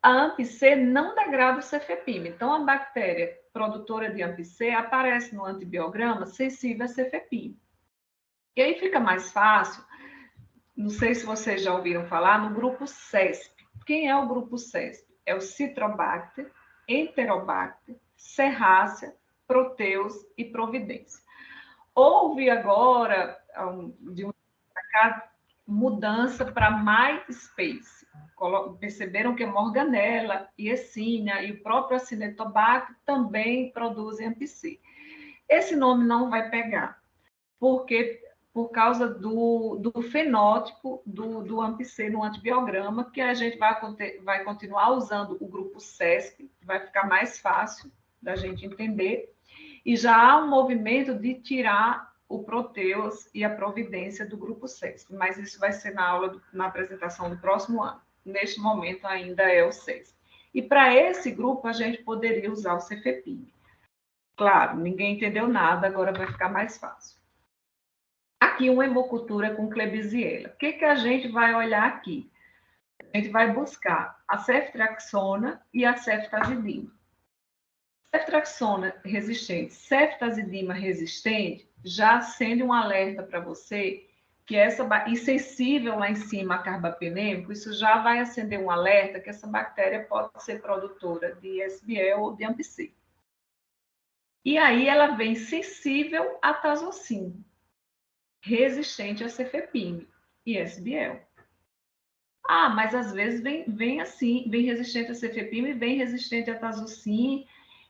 a AMP-C não degrada o cefepime. Então, a bactéria produtora de AMP-C aparece no antibiograma sensível a cefepime. E aí fica mais fácil, não sei se vocês já ouviram falar, no grupo CESP. Quem é o grupo CESP? É o Citrobacter, Enterobacter, Serrácea, Proteus e Providência. Houve agora, de um mudança para MySpace. Perceberam que a Morganella, Yersinia e o próprio Acinetobacter também produzem AMP-C. Esse nome não vai pegar, porque por causa do fenótipo do AMP-C no antibiograma, que a gente vai continuar usando o grupo CESP, vai ficar mais fácil da gente entender, e já há um movimento de tirar o Proteus e a Providência do grupo CESP, mas isso vai ser na apresentação do próximo ano. Neste momento ainda é o CESP. E para esse grupo a gente poderia usar o cefepime. Claro, ninguém entendeu nada, agora vai ficar mais fácil. Aqui uma hemocultura com Klebsiella. O que a gente vai olhar aqui? A gente vai buscar a ceftriaxona e a ceftazidima. Ceftriaxona resistente, ceftazidima resistente, já acende um alerta para você que insensível lá em cima a carbapenêmico, isso já vai acender um alerta que essa bactéria pode ser produtora de ISBL ou de AMP-C. E aí ela vem sensível a tazocin, resistente a cefepime e ISBL. Ah, mas às vezes vem assim, vem resistente a cefepime, vem resistente a tazocin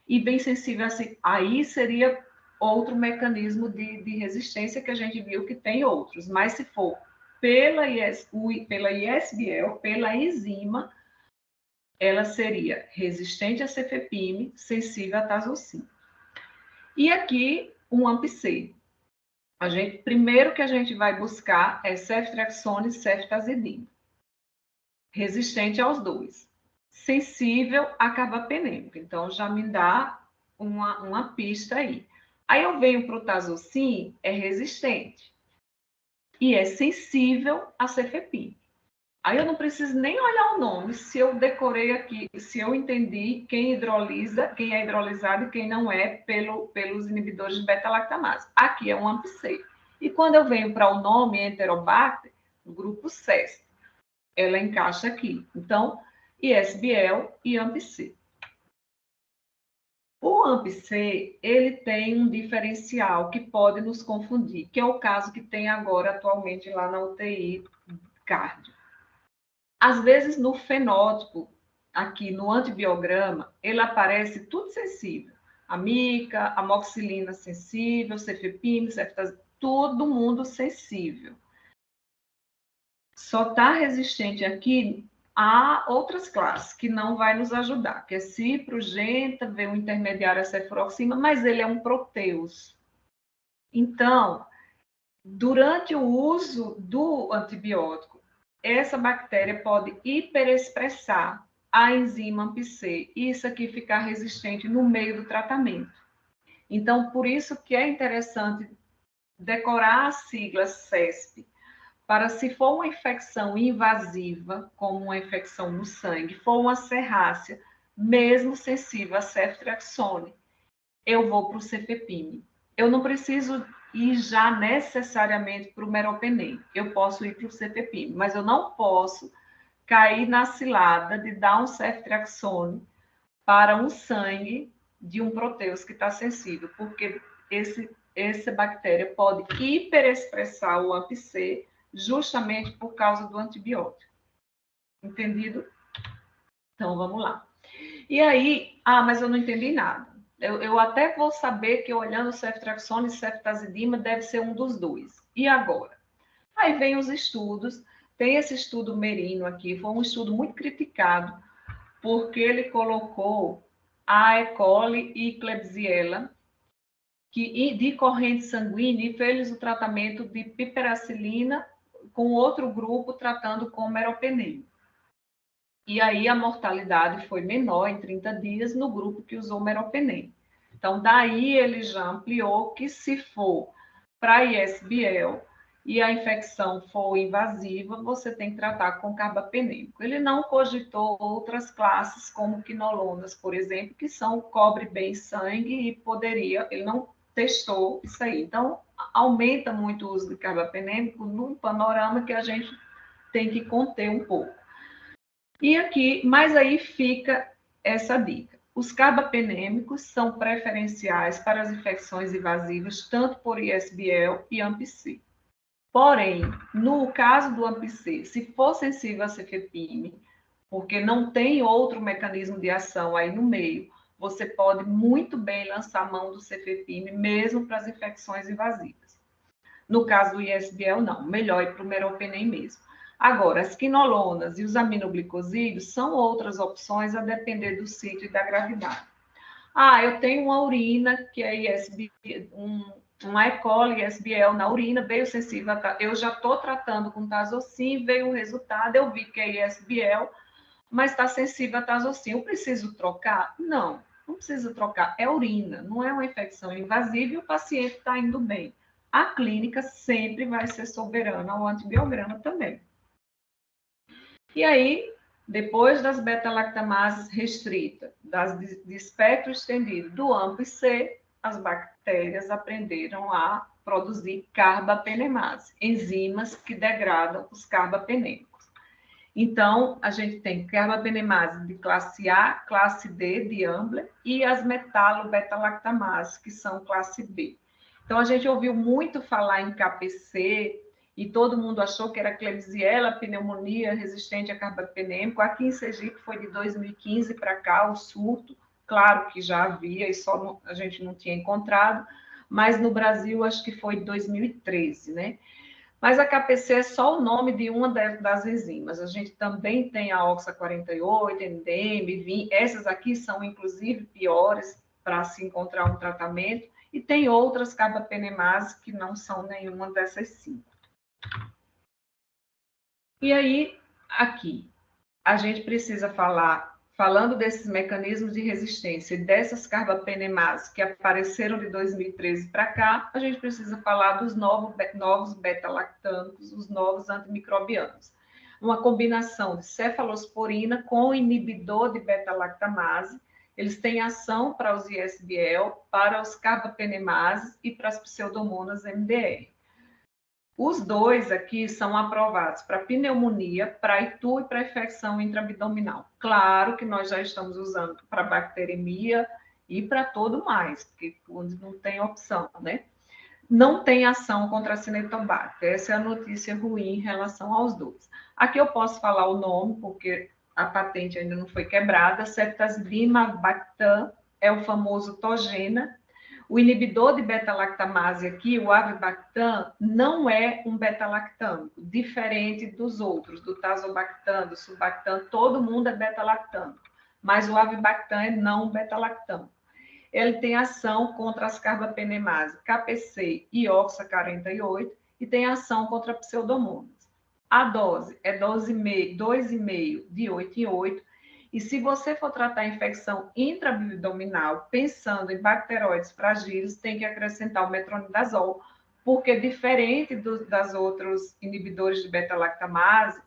e bem sensível assim. Aí seria outro mecanismo de resistência que a gente viu que tem outros. Mas se for pela ISBL, pela enzima, ela seria resistente a cefepime, sensível a tazocin. E aqui um AMP-C. Primeiro que a gente vai buscar é ceftriaxona e ceftazidima. Resistente aos dois. Sensível a carbapenêmico. Então, já me dá uma pista aí. Aí eu venho para o tazocin, é resistente. E é sensível a cefepime. Aí eu não preciso nem olhar o nome, se eu decorei aqui, se eu entendi quem hidrolisa, quem é hidrolisado e quem não é pelos inibidores de beta-lactamase. Aqui é um AMP-C. E quando eu venho para o nome Enterobacter, o grupo CESP, ela encaixa aqui. Então, ISBL e AMP-C. O AMP-C, ele tem um diferencial que pode nos confundir, que é o caso que tem agora atualmente lá na UTI cardio. Às vezes, no fenótipo, aqui no antibiograma, ele aparece tudo sensível. A mica, amoxicilina sensível, cefepime, ceftazidima, todo mundo sensível. Só está resistente aqui a outras classes, que não vai nos ajudar, que é ciprogenta, vem o intermediário a cefuroxima, mas ele é um proteus. Então, durante o uso do antibiótico, essa bactéria pode hiperexpressar a enzima AMP-C e isso aqui ficar resistente no meio do tratamento. Então, por isso que é interessante decorar a sigla CESP, para se for uma infecção invasiva, como uma infecção no sangue, for uma serrácea, mesmo sensível a ceftriaxone, eu vou para o cefepime. Eu não preciso ir já necessariamente para o meropenem. Eu posso ir para o cefepime, mas eu não posso cair na cilada de dar um ceftriaxone para um sangue de um proteus que está sensível, porque essa bactéria pode hiperexpressar o AMP-C justamente por causa do antibiótico. Entendido? Então, vamos lá. E aí, mas eu não entendi nada. Eu até vou saber que olhando ceftriaxona e ceftazidima deve ser um dos dois. E agora? Aí vem os estudos. Tem esse estudo Merino aqui, foi um estudo muito criticado, porque ele colocou a E. coli e Klebsiella de corrente sanguínea e fez o tratamento de piperacilina com outro grupo tratando com meropenem. E aí a mortalidade foi menor em 30 dias no grupo que usou meropenem. Então, daí ele já ampliou que se for para ISBL e a infecção for invasiva, você tem que tratar com carbapenêmico. Ele não cogitou outras classes, como quinolonas, por exemplo, que são cobre bem sangue e poderia, ele não testou isso aí. Então, aumenta muito o uso de carbapenêmico num panorama que a gente tem que conter um pouco. E aqui, mas aí fica essa dica. Os carbapenêmicos são preferenciais para as infecções invasivas, tanto por ISBL e AMP-C. Porém, no caso do AMP-C, se for sensível a cefepime, porque não tem outro mecanismo de ação aí no meio, você pode muito bem lançar mão do cefepime, mesmo para as infecções invasivas. No caso do ISBL, não. Melhor ir para o meropenem mesmo. Agora, as quinolonas e os aminoglicosídeos são outras opções a depender do sítio e da gravidade. Eu tenho uma urina que é ISBL, uma E. coli ISBL na urina, veio sensível eu já estou tratando com tazocin, veio um resultado, eu vi que é ISBL, mas está sensível a tazocin. Eu preciso trocar? Não precisa trocar. É urina, não é uma infecção invasiva e o paciente está indo bem. A clínica sempre vai ser soberana ao antibiograma também. E aí, depois das beta-lactamases restritas, de espectro estendido do AMP-C, as bactérias aprenderam a produzir carbapenemase, enzimas que degradam os carbapenêmicos. Então, a gente tem carbapenemase de classe A, classe D, de Ambler, e as metalo-beta-lactamases, que são classe B. Então, a gente ouviu muito falar em KPC, e todo mundo achou que era Klebsiella, pneumonia resistente a carbapenêmico. Aqui em Sergipe foi de 2015 para cá o surto, claro que já havia e só a gente não tinha encontrado, mas no Brasil acho que foi de 2013, né? Mas a KPC é só o nome de uma das enzimas. A gente também tem a OXA48, NDM, VIN, essas aqui são inclusive piores para se encontrar um tratamento, e tem outras carbapenemases que não são nenhuma dessas 5. E aí, aqui, a gente precisa falando desses mecanismos de resistência e dessas carbapenemases que apareceram de 2013 para cá, a gente precisa falar dos novos beta-lactâmicos, os novos antimicrobianos. Uma combinação de cefalosporina com inibidor de beta-lactamase. Eles têm ação para os ISBL, para os carbapenemases e para as pseudomonas MDR. Os dois aqui são aprovados para pneumonia, para itu e para infecção intraabdominal. Claro que nós já estamos usando para bacteremia e para todo mais, porque onde não tem opção, né? Não tem ação contra a Cinetobacter. Essa é a notícia ruim em relação aos dois. Aqui eu posso falar o nome, porque a patente ainda não foi quebrada. Ceftazidima Bactam é o famoso Togena. O inibidor de beta-lactamase aqui, o avibactam, não é um beta-lactâmico, diferente dos outros, do tazobactam, do sulbactam, todo mundo é beta-lactâmico, mas o avibactam é não beta-lactâmico. Ele tem ação contra as carbapenemases KPC e OXA48 e tem ação contra pseudomonas. A dose é 2,5 de 8 em 8. E se você for tratar a infecção intraabdominal, pensando em bacteroides fragíveis, tem que acrescentar o metronidazol, porque diferente das outros inibidores de beta-lactamase,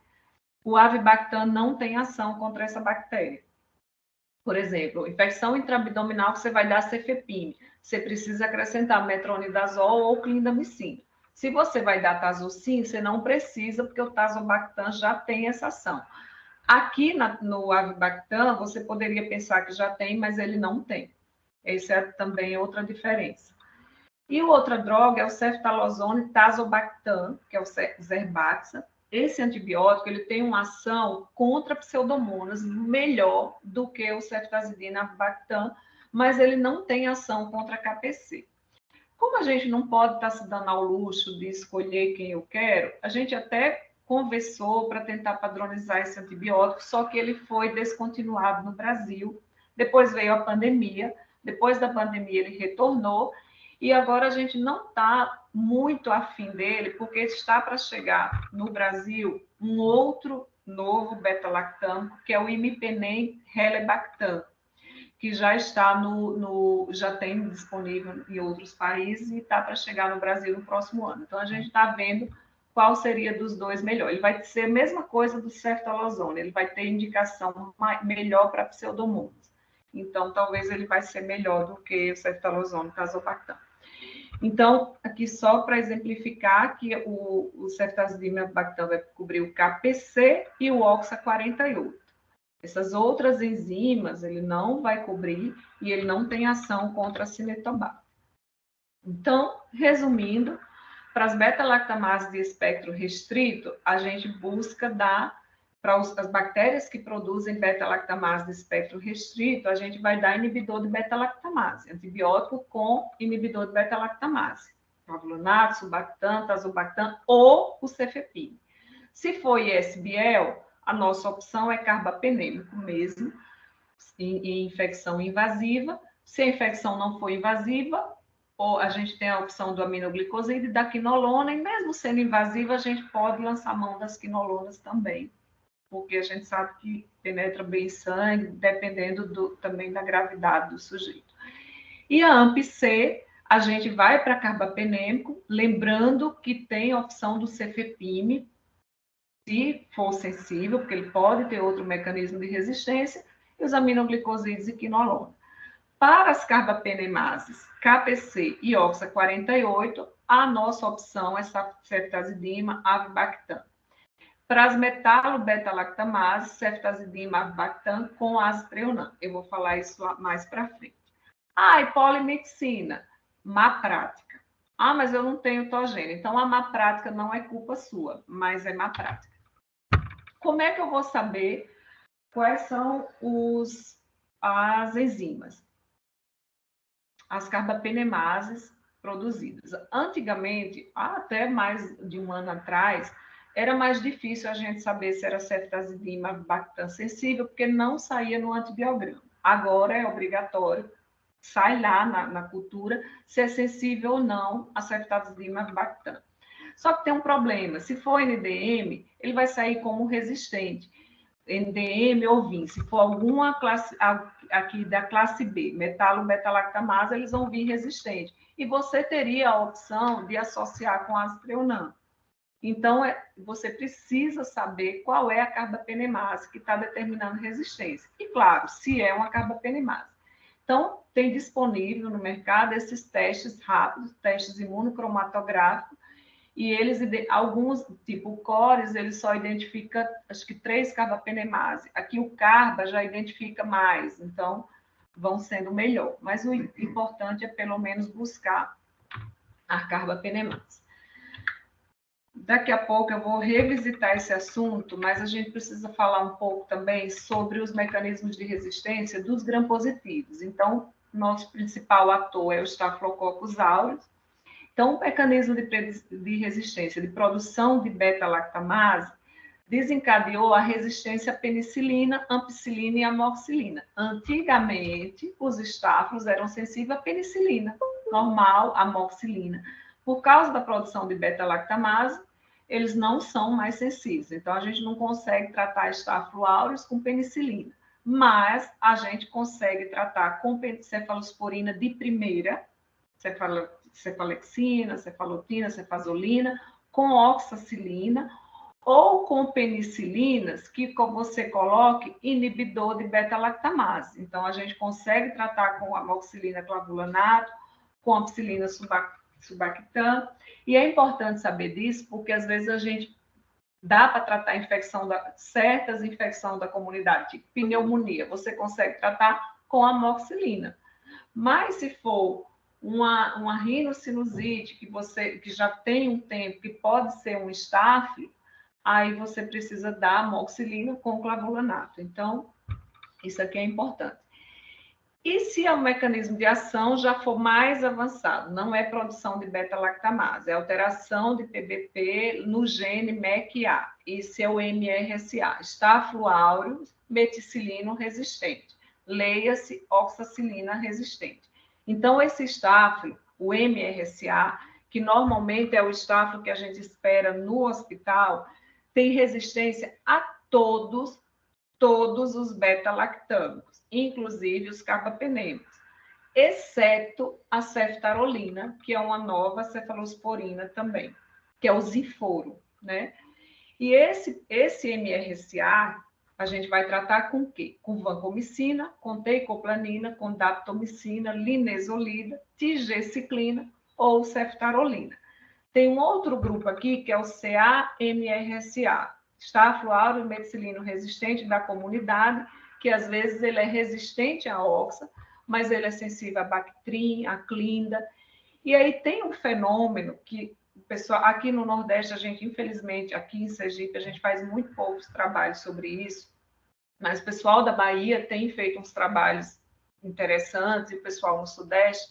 o avibactam não tem ação contra essa bactéria. Por exemplo, infecção intraabdominal, você vai dar cefepime, você precisa acrescentar metronidazol ou clindamicina. Se você vai dar tazocin, você não precisa, porque o tazobactam já tem essa ação. Aqui no avibactam, você poderia pensar que já tem, mas ele não tem. Essa é também outra diferença. E outra droga é o ceftalozone tazobactam, que é o Zerbaxa, esse antibiótico ele tem uma ação contra pseudomonas melhor do que o ceftazidina avibactam, mas ele não tem ação contra KPC. Como a gente não pode estar se dando ao luxo de escolher quem eu quero, a gente até conversou para tentar padronizar esse antibiótico, só que ele foi descontinuado no Brasil. Depois veio a pandemia, depois da pandemia ele retornou, e agora a gente não está muito afim dele, porque está para chegar no Brasil um outro novo beta-lactâmico, que é o imipenem helebactam, que já está já tem disponível em outros países e está para chegar no Brasil no próximo ano. Então, a gente está vendo qual seria dos dois melhor. Ele vai ser a mesma coisa do ceftalozone, ele vai ter indicação melhor para pseudomonas. Então, talvez ele vai ser melhor do que o ceftalozone, tazobactam. Então, aqui só para exemplificar que o ceftazidima avibactam vai cobrir o KPC e o OXA 48. Essas outras enzimas ele não vai cobrir e ele não tem ação contra a cinetobacter. Então, resumindo, para as beta-lactamases de espectro restrito, a gente busca dar para as bactérias que produzem beta-lactamase de espectro restrito, a gente vai dar inibidor de beta-lactamase, antibiótico com inibidor de beta-lactamase, clavulanato, sulbactam, tazobactam ou o cefepime. Se for ISBL, a nossa opção é carbapenêmico mesmo, em infecção invasiva. Se a infecção não for invasiva, ou a gente tem a opção do aminoglicoside e da quinolona, e mesmo sendo invasiva, a gente pode lançar mão das quinolonas também, porque a gente sabe que penetra bem sangue, dependendo também da gravidade do sujeito. E a AMP-C, a gente vai para carbapenêmico, lembrando que tem a opção do cefepime, se for sensível, porque ele pode ter outro mecanismo de resistência, e os aminoglicosídeos e quinolona. Para as carbapenemases, KPC e OXA 48, a nossa opção é ceftazidima avibactam. Para as metalobeta-lactamases, ceftazidima avibactam com azitreonam. Eu vou falar isso mais para frente. E polimedicina, má prática. Mas eu não tenho togênio. Então, a má prática não é culpa sua, mas é má prática. Como é que eu vou saber quais são as enzimas? As carbapenemases produzidas. Antigamente, até mais de um ano atrás, era mais difícil a gente saber se era ceftazidima avibactam sensível, porque não saía no antibiograma. Agora é obrigatório, sai lá na cultura, se é sensível ou não a ceftazidima avibactam. Só que tem um problema, se for NDM, ele vai sair como resistente. NDM ou VIN, se for alguma classe aqui da classe B, metalo-beta-lactamase, eles vão vir resistente. E você teria a opção de associar com azitreonam. Então, você precisa saber qual é a carbapenemase que está determinando resistência. E, claro, se é uma carbapenemase. Então, tem disponível no mercado esses testes rápidos, testes imunocromatográficos, e eles, alguns, tipo o CORES, ele só identifica, acho que 3 carbapenemase. Aqui o CARBA já identifica mais, então vão sendo melhor. Mas o importante é pelo menos buscar a carbapenemase. Daqui a pouco eu vou revisitar esse assunto, mas a gente precisa falar um pouco também sobre os mecanismos de resistência dos gram-positivos. Então, nosso principal ator é o Staphylococcus aureus. Então, o mecanismo de resistência, de produção de beta-lactamase, desencadeou a resistência à penicilina, ampicilina e amoxicilina. Antigamente, os estáfilos eram sensíveis à penicilina, normal, amoxicilina. Por causa da produção de beta-lactamase, eles não são mais sensíveis. Então, a gente não consegue tratar Staphylo aureus com penicilina, mas a gente consegue tratar com cefalosporina de primeira, cefalexina, cefalotina, cefazolina, com oxacilina ou com penicilinas que você coloque inibidor de beta-lactamase. Então, a gente consegue tratar com amoxicilina clavulanato, com ampicilina sulbactam, e é importante saber disso, porque às vezes a gente dá para tratar certas infecções da comunidade, tipo pneumonia, você consegue tratar com amoxicilina. Mas se for uma rinocinusite que já tem um tempo, que pode ser um estáfilo, aí você precisa dar amoxicilina com clavulanato. Então, isso aqui é importante. E se o mecanismo de ação já for mais avançado, não é produção de beta-lactamase, é alteração de PBP no gene MEC-A, esse é o MRSA, Staphylo aureus meticilino resistente, leia-se oxacilina resistente. Então, esse estáfilo, o MRSA, que normalmente é o estáfilo que a gente espera no hospital, tem resistência a todos os beta-lactâmicos, inclusive os carbapenêmicos, exceto a ceftarolina, que é uma nova cefalosporina também, que é o Ziforo, né? E esse MRSA, a gente vai tratar com o quê? Com vancomicina, com teicoplanina, com daptomicina, linezolida, tigeciclina ou ceftarolina. Tem um outro grupo aqui, que é o CA-MRSA, Staphylo aureus meticilino resistente da comunidade, que às vezes ele é resistente à oxa, mas ele é sensível a Bactrim, a Clinda. E aí tem um fenômeno que, pessoal, aqui no Nordeste, a gente, infelizmente, aqui em Sergipe, a gente faz muito poucos trabalhos sobre isso, mas o pessoal da Bahia tem feito uns trabalhos interessantes, e o pessoal no Sudeste,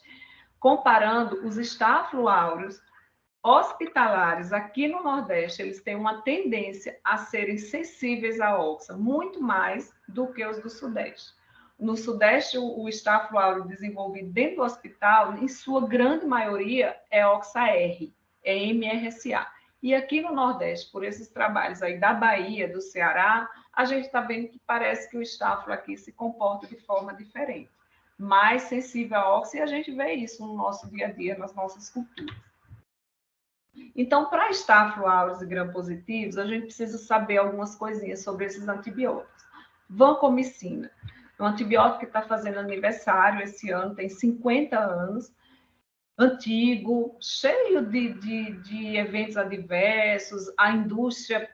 comparando os Staphylo aureus hospitalares aqui no Nordeste, eles têm uma tendência a serem sensíveis à oxa, muito mais do que os do Sudeste. No Sudeste, o Staphylo aureus desenvolvido dentro do hospital, em sua grande maioria, é oxa-R, é MRSA. E aqui no Nordeste, por esses trabalhos aí da Bahia, do Ceará, a gente está vendo que parece que o Staphylo aqui se comporta de forma diferente, mais sensível à oxa, e a gente vê isso no nosso dia a dia, nas nossas culturas. Então, para Staphylo aureus e gram-positivos, a gente precisa saber algumas coisinhas sobre esses antibióticos. Vancomicina, é um antibiótico que está fazendo aniversário esse ano, tem 50 anos, antigo, cheio de eventos adversos, a indústria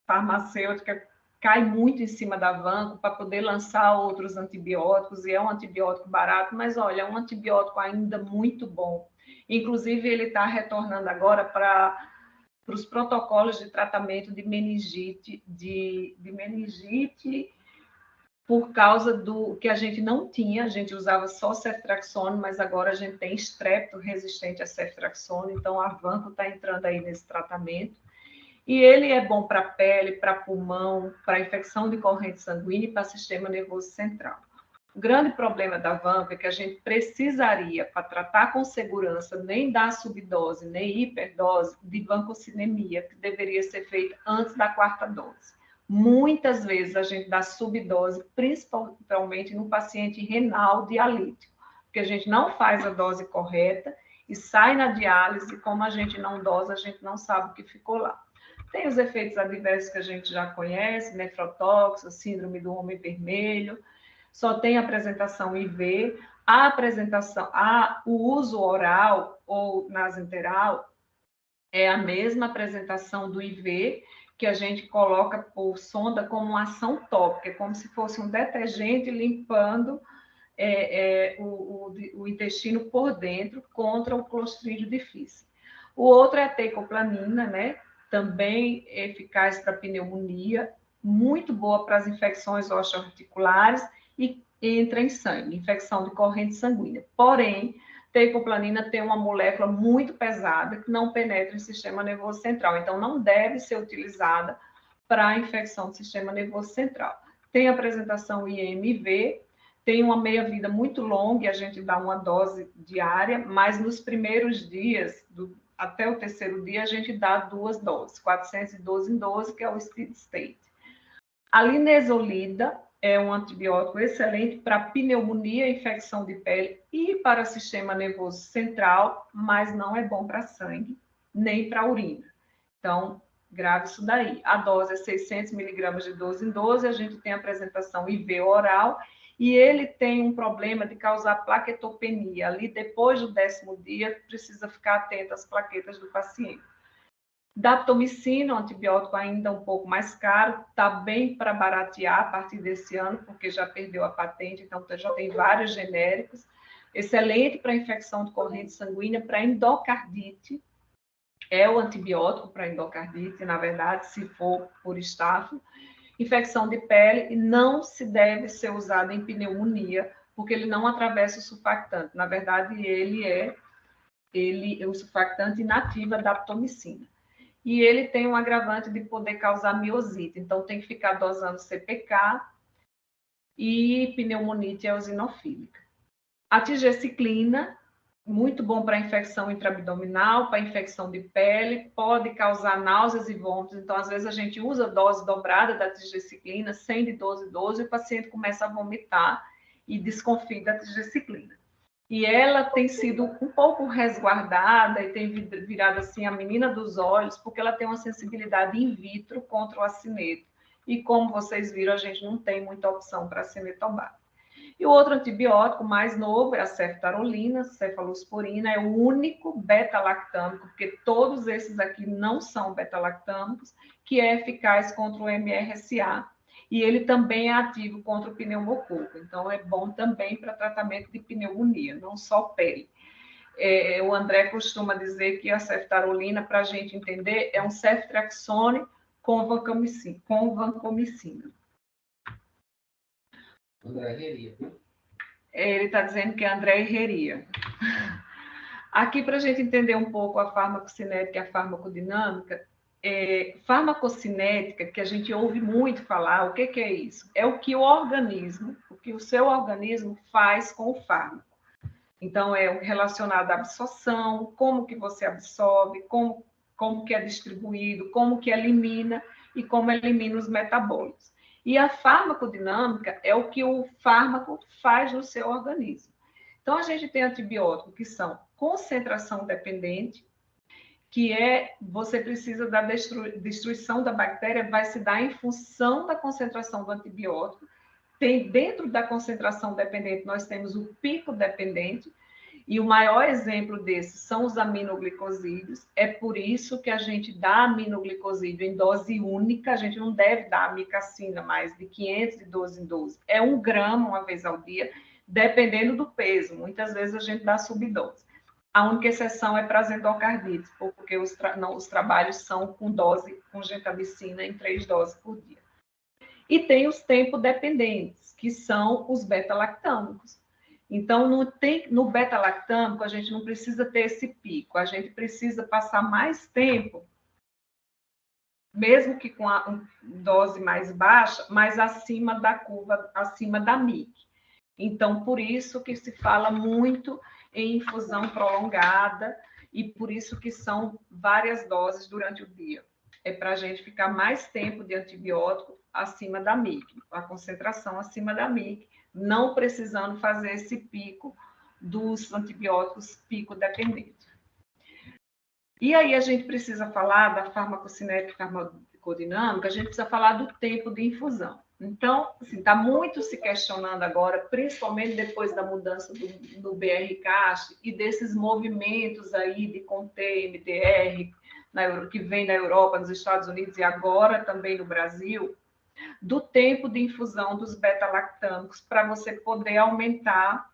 farmacêutica cai muito em cima da vanco para poder lançar outros antibióticos, e é um antibiótico barato, mas olha, é um antibiótico ainda muito bom. Inclusive, ele está retornando agora para os protocolos de tratamento de meningite, de meningite, por causa do que a gente não tinha, a gente usava só ceftriaxone, mas agora a gente tem estrepto resistente a ceftriaxone, então a vanco está entrando aí nesse tratamento. E ele é bom para pele, para pulmão, para infecção de corrente sanguínea e para sistema nervoso central. O grande problema da vanco é que a gente precisaria, para tratar com segurança, nem dar subdose, nem hiperdose de vancocinemia, que deveria ser feita antes da 4ª dose. Muitas vezes a gente dá subdose, principalmente no paciente renal dialítico, porque a gente não faz a dose correta e sai na diálise, como a gente não dosa, a gente não sabe o que ficou lá. Tem os efeitos adversos que a gente já conhece, nefrotóxico, síndrome do homem vermelho, só tem apresentação IV, o uso oral ou nasointeral é a mesma apresentação do IV, que a gente coloca por sonda como uma ação tópica, é como se fosse um detergente limpando o intestino por dentro contra o Clostridium difficile. O outro é a teicoplanina, né? Também eficaz para pneumonia, muito boa para as infecções osteoarticulares e entra em sangue, infecção de corrente sanguínea. Porém, teicoplanina tem uma molécula muito pesada que não penetra em sistema nervoso central, então não deve ser utilizada para infecção do sistema nervoso central. Tem apresentação IMV, tem uma meia-vida muito longa e a gente dá uma dose diária, mas nos primeiros dias, até o 3º dia, a gente dá 2 doses, 412 em 12, que é o steady state. A linezolida é um antibiótico excelente para pneumonia, infecção de pele e para o sistema nervoso central, mas não é bom para sangue, nem para urina. Então, grave isso daí. A dose é 600 mg de 12 em 12, a gente tem a apresentação IV oral, e ele tem um problema de causar plaquetopenia. Ali, depois do 10º dia, precisa ficar atento às plaquetas do paciente. Daptomicina, um antibiótico ainda um pouco mais caro, está bem para baratear a partir desse ano, porque já perdeu a patente, então já tem vários genéricos. Excelente para infecção de corrente sanguínea, para endocardite, é o antibiótico para endocardite, na verdade, se for por estáfilo. Infecção de pele não se deve ser usado em pneumonia, porque ele não atravessa o surfactante. Na verdade, ele é o surfactante inativa da aptomicina. E ele tem um agravante de poder causar miosite, então tem que ficar dosando CPK e pneumonite eosinofílica. A tigecyclina, muito bom para infecção intraabdominal, para infecção de pele, pode causar náuseas e vômitos, então às vezes a gente usa dose dobrada da tigecyclina, 100 de 12, e o paciente começa a vomitar e desconfia da tigecyclina. E ela tem sido um pouco resguardada e tem virado assim a menina dos olhos, porque ela tem uma sensibilidade in vitro contra o acineto. E como vocês viram, a gente não tem muita opção para acinetobacter. E o outro antibiótico mais novo é a ceftarolina, cefalosporina, é o único beta-lactâmico, porque todos esses aqui não são beta-lactâmicos, que é eficaz contra o MRSA, e ele também é ativo contra o pneumococo, então é bom também para tratamento de pneumonia, não só pele. O André costuma dizer que a ceftarolina, para a gente entender, é um ceftriaxone com vancomicina. André Herria. Ele está dizendo que é André Herria. Aqui, para a gente entender um pouco a farmacocinética e a farmacodinâmica, farmacocinética, que a gente ouve muito falar, o que é isso? É o que o seu organismo faz com o fármaco. Então, é relacionado à absorção, como que você absorve, como que é distribuído, como que elimina e como elimina os metabólitos. E a farmacodinâmica é o que o fármaco faz no seu organismo. Então, a gente tem antibióticos que são concentração dependente, que você precisa da destruição da bactéria, vai se dar em função da concentração do antibiótico. Dentro da concentração dependente, nós temos o pico dependente, e o maior exemplo desses são os aminoglicosídeos. É por isso que a gente dá aminoglicosídeo em dose única, a gente não deve dar amicacina mais de 500 de 12 em 12. É 1 grama uma vez ao dia, dependendo do peso. Muitas vezes a gente dá subdose. A única exceção é para as endocardites, porque os trabalhos são com gentamicina em 3 doses por dia. E tem os tempodependentes, que são os beta-lactâmicos. Então, no beta-lactâmico, a gente não precisa ter esse pico, a gente precisa passar mais tempo, mesmo que com a dose mais baixa, mas acima da curva, acima da MIC. Então, por isso que se fala muito em infusão prolongada e por isso que são várias doses durante o dia. É para a gente ficar mais tempo de antibiótico acima da MIC, a concentração acima da MIC, não precisando fazer esse pico dos antibióticos pico dependente. E aí a gente precisa falar da farmacocinética e farmacodinâmica, a gente precisa falar do tempo de infusão. Então, assim, está muito se questionando agora, principalmente depois da mudança do BR-CAST e desses movimentos aí de conter MDR, que vem da Europa, nos Estados Unidos e agora também no Brasil, do tempo de infusão dos beta-lactâmicos para você poder aumentar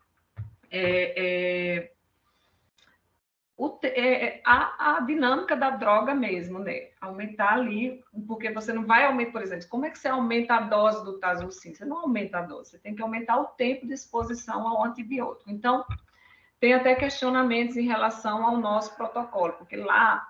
a dinâmica da droga mesmo, né? Aumentar ali, porque você não vai aumentar, por exemplo, como é que você aumenta a dose do Tazocin? Você não aumenta a dose, você tem que aumentar o tempo de exposição ao antibiótico. Então, tem até questionamentos em relação ao nosso protocolo, porque lá,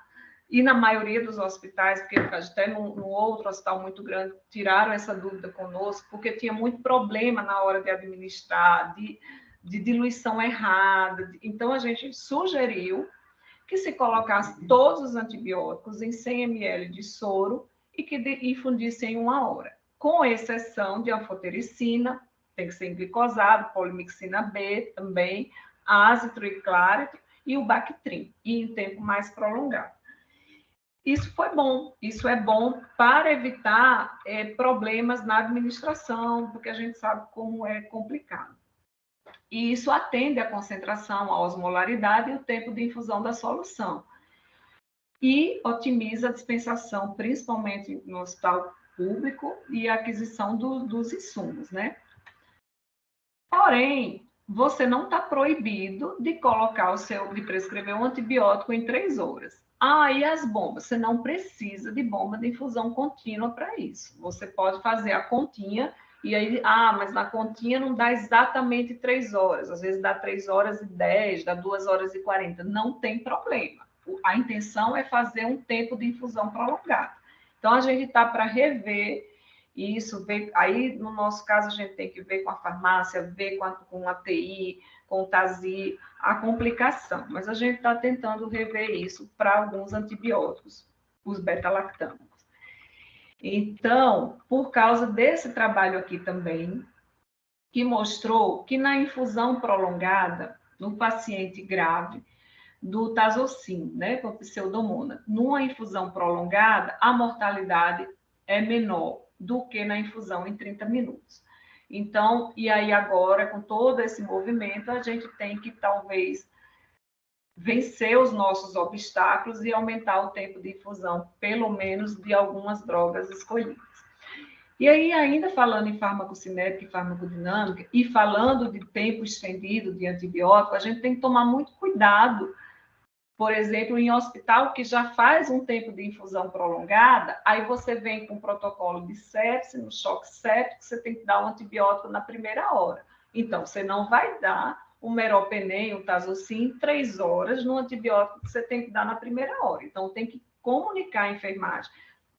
e na maioria dos hospitais, porque até no outro hospital muito grande, tiraram essa dúvida conosco, porque tinha muito problema na hora de administrar, de diluição errada. Então, a gente sugeriu que se colocasse todos os antibióticos em 100 ml de soro e que infundisse em 1 hora, com exceção de anfotericina, tem que ser glicosado, polimixina B também, azitroclárito e o Bactrim, e em tempo mais prolongado. Isso foi bom, isso é bom para evitar problemas na administração, porque a gente sabe como é complicado. E isso atende à concentração, à osmolaridade e o tempo de infusão da solução. E otimiza a dispensação, principalmente no hospital público, e a aquisição dos insumos, né? Porém, você não está proibido de colocar de prescrever um antibiótico em 3 horas. Ah, e as bombas? Você não precisa de bomba de infusão contínua para isso. Você pode fazer a continha e aí, mas na continha não dá exatamente 3 horas. Às vezes dá 3 horas e 10, dá 2 horas e 40. Não tem problema. A intenção é fazer um tempo de infusão prolongado. Então, a gente está para rever isso. Aí, no nosso caso, a gente tem que ver com a farmácia, ver com a TI, com o TASI, a complicação. Mas a gente está tentando rever isso para alguns antibióticos, os beta-lactâmicos. Então, por causa desse trabalho aqui também, que mostrou que na infusão prolongada, no paciente grave, do Tazocin, né, com pseudomonas, numa infusão prolongada, a mortalidade é menor do que na infusão em 30 minutos. Então, e aí agora, com todo esse movimento, a gente tem que talvez vencer os nossos obstáculos e aumentar o tempo de infusão, pelo menos de algumas drogas escolhidas. E aí, ainda falando em farmacocinética e farmacodinâmica, e falando de tempo estendido de antibiótico, a gente tem que tomar muito cuidado. Por exemplo, em hospital que já faz um tempo de infusão prolongada, aí você vem com um protocolo de sepse, no choque séptico, você tem que dar um antibiótico na primeira hora. Então, você não vai dar o meropenem, o Tazocin, em 3 horas no antibiótico que você tem que dar na primeira hora. Então, tem que comunicar à enfermagem.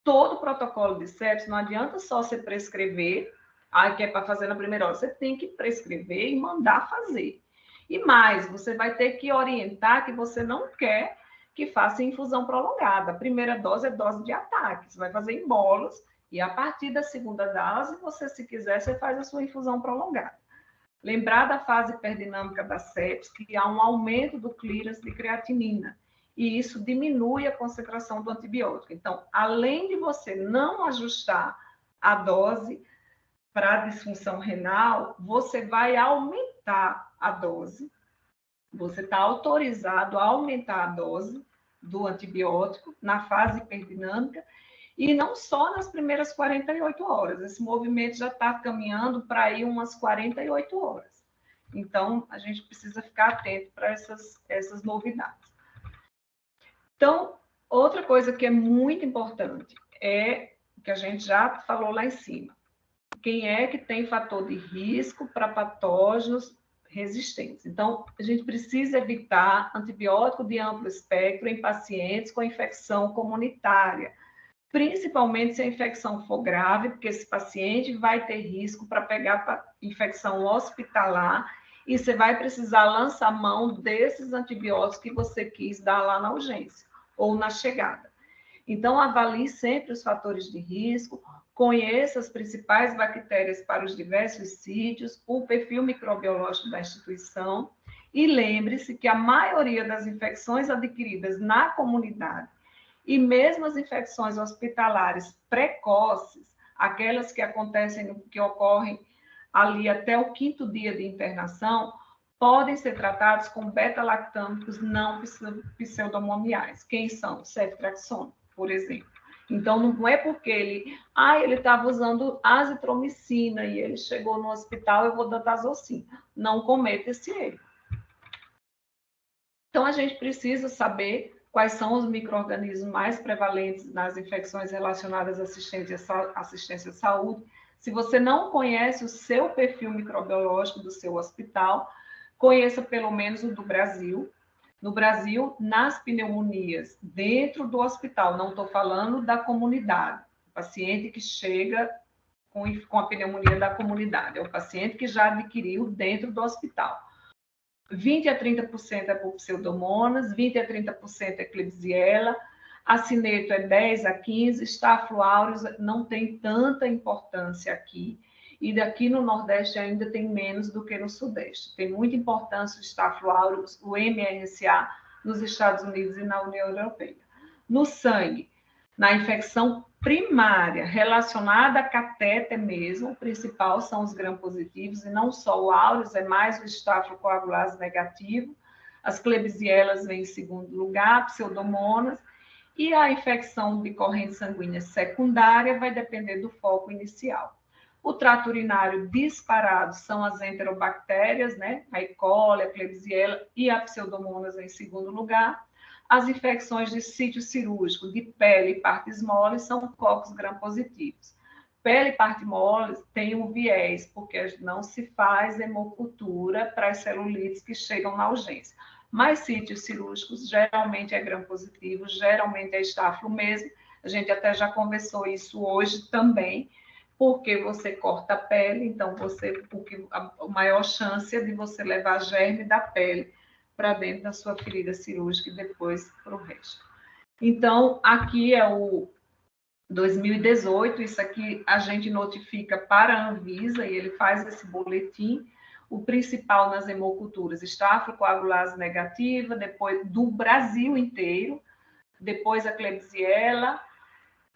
Todo o protocolo de sepse, não adianta só você prescrever, que é para fazer na primeira hora. Você tem que prescrever e mandar fazer. E mais, você vai ter que orientar que você não quer que faça infusão prolongada. A primeira dose é dose de ataque, você vai fazer em bolos, e a partir da segunda dose, você, se quiser, você faz a sua infusão prolongada. Lembrar da fase hiperdinâmica da sepse, que há um aumento do clearance de creatinina, e isso diminui a concentração do antibiótico. Então, além de você não ajustar a dose para a disfunção renal, você vai aumentar a dose, você está autorizado a aumentar a dose do antibiótico na fase hiperdinâmica, e não só nas primeiras 48 horas. Esse movimento já está caminhando para ir umas 48 horas. Então, a gente precisa ficar atento para essas novidades. Então, outra coisa que é muito importante é que a gente já falou lá em cima. Quem é que tem fator de risco para patógenos resistentes? Então, a gente precisa evitar antibiótico de amplo espectro em pacientes com infecção comunitária, principalmente se a infecção for grave, porque esse paciente vai ter risco para pegar infecção hospitalar e você vai precisar lançar mão desses antibióticos que você quis dar lá na urgência ou na chegada. Então, avalie sempre os fatores de risco, conheça as principais bactérias para os diversos sítios, o perfil microbiológico da instituição e lembre-se que a maioria das infecções adquiridas na comunidade e mesmo as infecções hospitalares precoces, aquelas que que ocorrem ali até o 5º dia de internação, podem ser tratados com beta-lactâmicos não pseudomoniais. Quem são? Ceftriaxona, por exemplo. Então, não é porque ele estava usando azitromicina e ele chegou no hospital, eu vou dar Tazocin. Não cometa esse erro. Então, a gente precisa saber quais são os micro-organismos mais prevalentes nas infecções relacionadas à assistência à saúde. Se você não conhece o seu perfil microbiológico do seu hospital, conheça pelo menos o do Brasil. No Brasil, nas pneumonias dentro do hospital, não estou falando da comunidade, o paciente que chega com a pneumonia da comunidade, é o paciente que já adquiriu dentro do hospital. 20 a 30% é por pseudomonas, 20 a 30% é Klebsiella, acineto é 10 a 15, Staphylo aureus não tem tanta importância aqui, e daqui no Nordeste ainda tem menos do que no Sudeste. Tem muita importância o Staphylo aureus, o MRSA, nos Estados Unidos e na União Europeia. No sangue, na infecção primária, relacionada a catéter mesmo, o principal são os gram-positivos, e não só o aureus, é mais o estafilocoagulase negativo, as Klebsiellas vêm em segundo lugar, pseudomonas, e a infecção de corrente sanguínea secundária vai depender do foco inicial. O trato urinário disparado são as enterobactérias, né? A E. coli, a Klebsiella e a pseudomonas em segundo lugar. As infecções de sítio cirúrgico, de pele e partes moles, são cocos gram-positivos. Pele e parte mole tem um viés, porque não se faz hemocultura para as celulites que chegam na urgência. Mas sítios cirúrgicos geralmente é gram-positivo, geralmente é estáfilo mesmo. A gente até já conversou isso hoje também, porque você corta a pele, então a maior chance é de você levar germe da pele para dentro da sua ferida cirúrgica e depois para o resto. Então, aqui é o 2018, isso aqui a gente notifica para a Anvisa e ele faz esse boletim. O principal nas hemoculturas, estáfilo-coagulase negativa, depois do Brasil inteiro, depois a Klebsiella,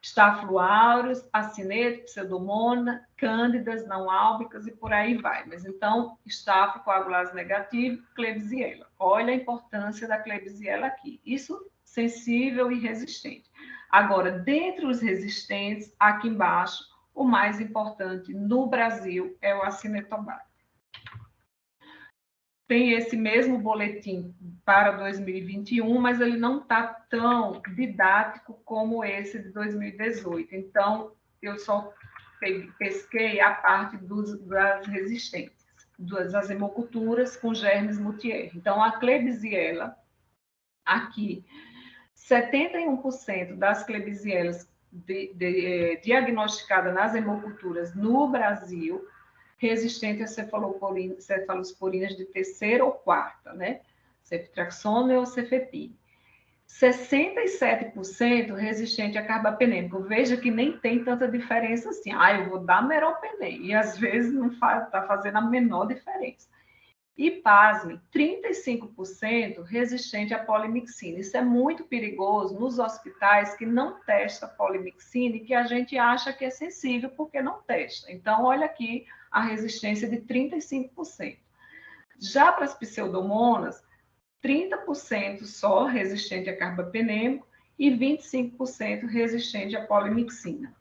Staphylo aureus, acineto, pseudomonas, cândidas, não álbicas e por aí vai. Mas então, estáfilo, coagulase negativo, Klebsiella. Olha a importância da Klebsiella aqui. Isso sensível e resistente. Agora, dentre os resistentes, aqui embaixo, o mais importante no Brasil é o Acinetobacter. Tem esse mesmo boletim para 2021, mas ele não está tão didático como esse de 2018. Então, eu só pesquei a parte das resistentes, das hemoculturas com germes Moutier. Então, a Klebsiella, aqui, 71% das Klebsiellas diagnosticadas nas hemoculturas no Brasil, resistente a cefalosporinas de terceira ou quarta, né? Ceftriaxona ou cefepime. 67% resistente a carbapenêmico. Veja que nem tem tanta diferença assim. Eu vou dar meropenem. E às vezes não está fazendo a menor diferença. E, pasme, 35% resistente à polimixina. Isso é muito perigoso nos hospitais que não testa polimixina e que a gente acha que é sensível porque não testa. Então, olha aqui a resistência de 35%. Já para as pseudomonas, 30% só resistente a carbapenêmico e 25% resistente à polimixina.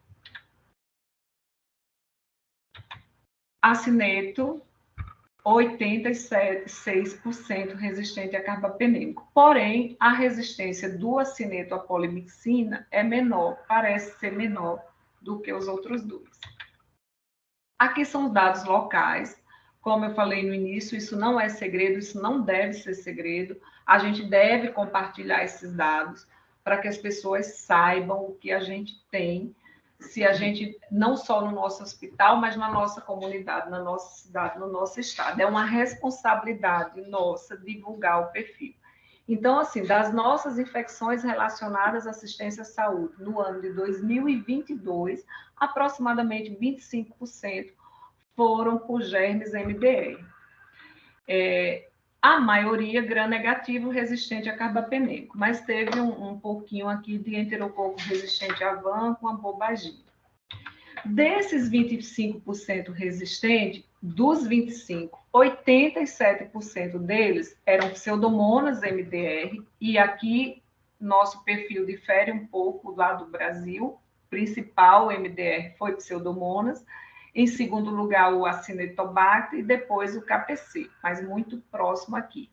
Acineto, 86% resistente a carbapenêmico. Porém, a resistência do acineto à polimixina é menor, parece ser menor do que os outros dois. Aqui são os dados locais. Como eu falei no início, isso não é segredo, isso não deve ser segredo. A gente deve compartilhar esses dados para que as pessoas saibam o que a gente tem, se a gente, não só no nosso hospital, mas na nossa comunidade, na nossa cidade, no nosso estado. É uma responsabilidade nossa divulgar o perfil. Então, assim, das nossas infecções relacionadas à assistência à saúde, no ano de 2022, aproximadamente 25% foram por germes MDR. A maioria gram-negativo resistente a carbapenêmico, mas teve um pouquinho aqui de enterococo resistente a van com a bobagina. Desses 25% resistente, dos 25%, 87% deles eram pseudomonas MDR, e aqui nosso perfil difere um pouco lá do Brasil. O principal MDR foi pseudomonas, em segundo lugar o Acinetobacter e depois o KPC, mas muito próximo aqui.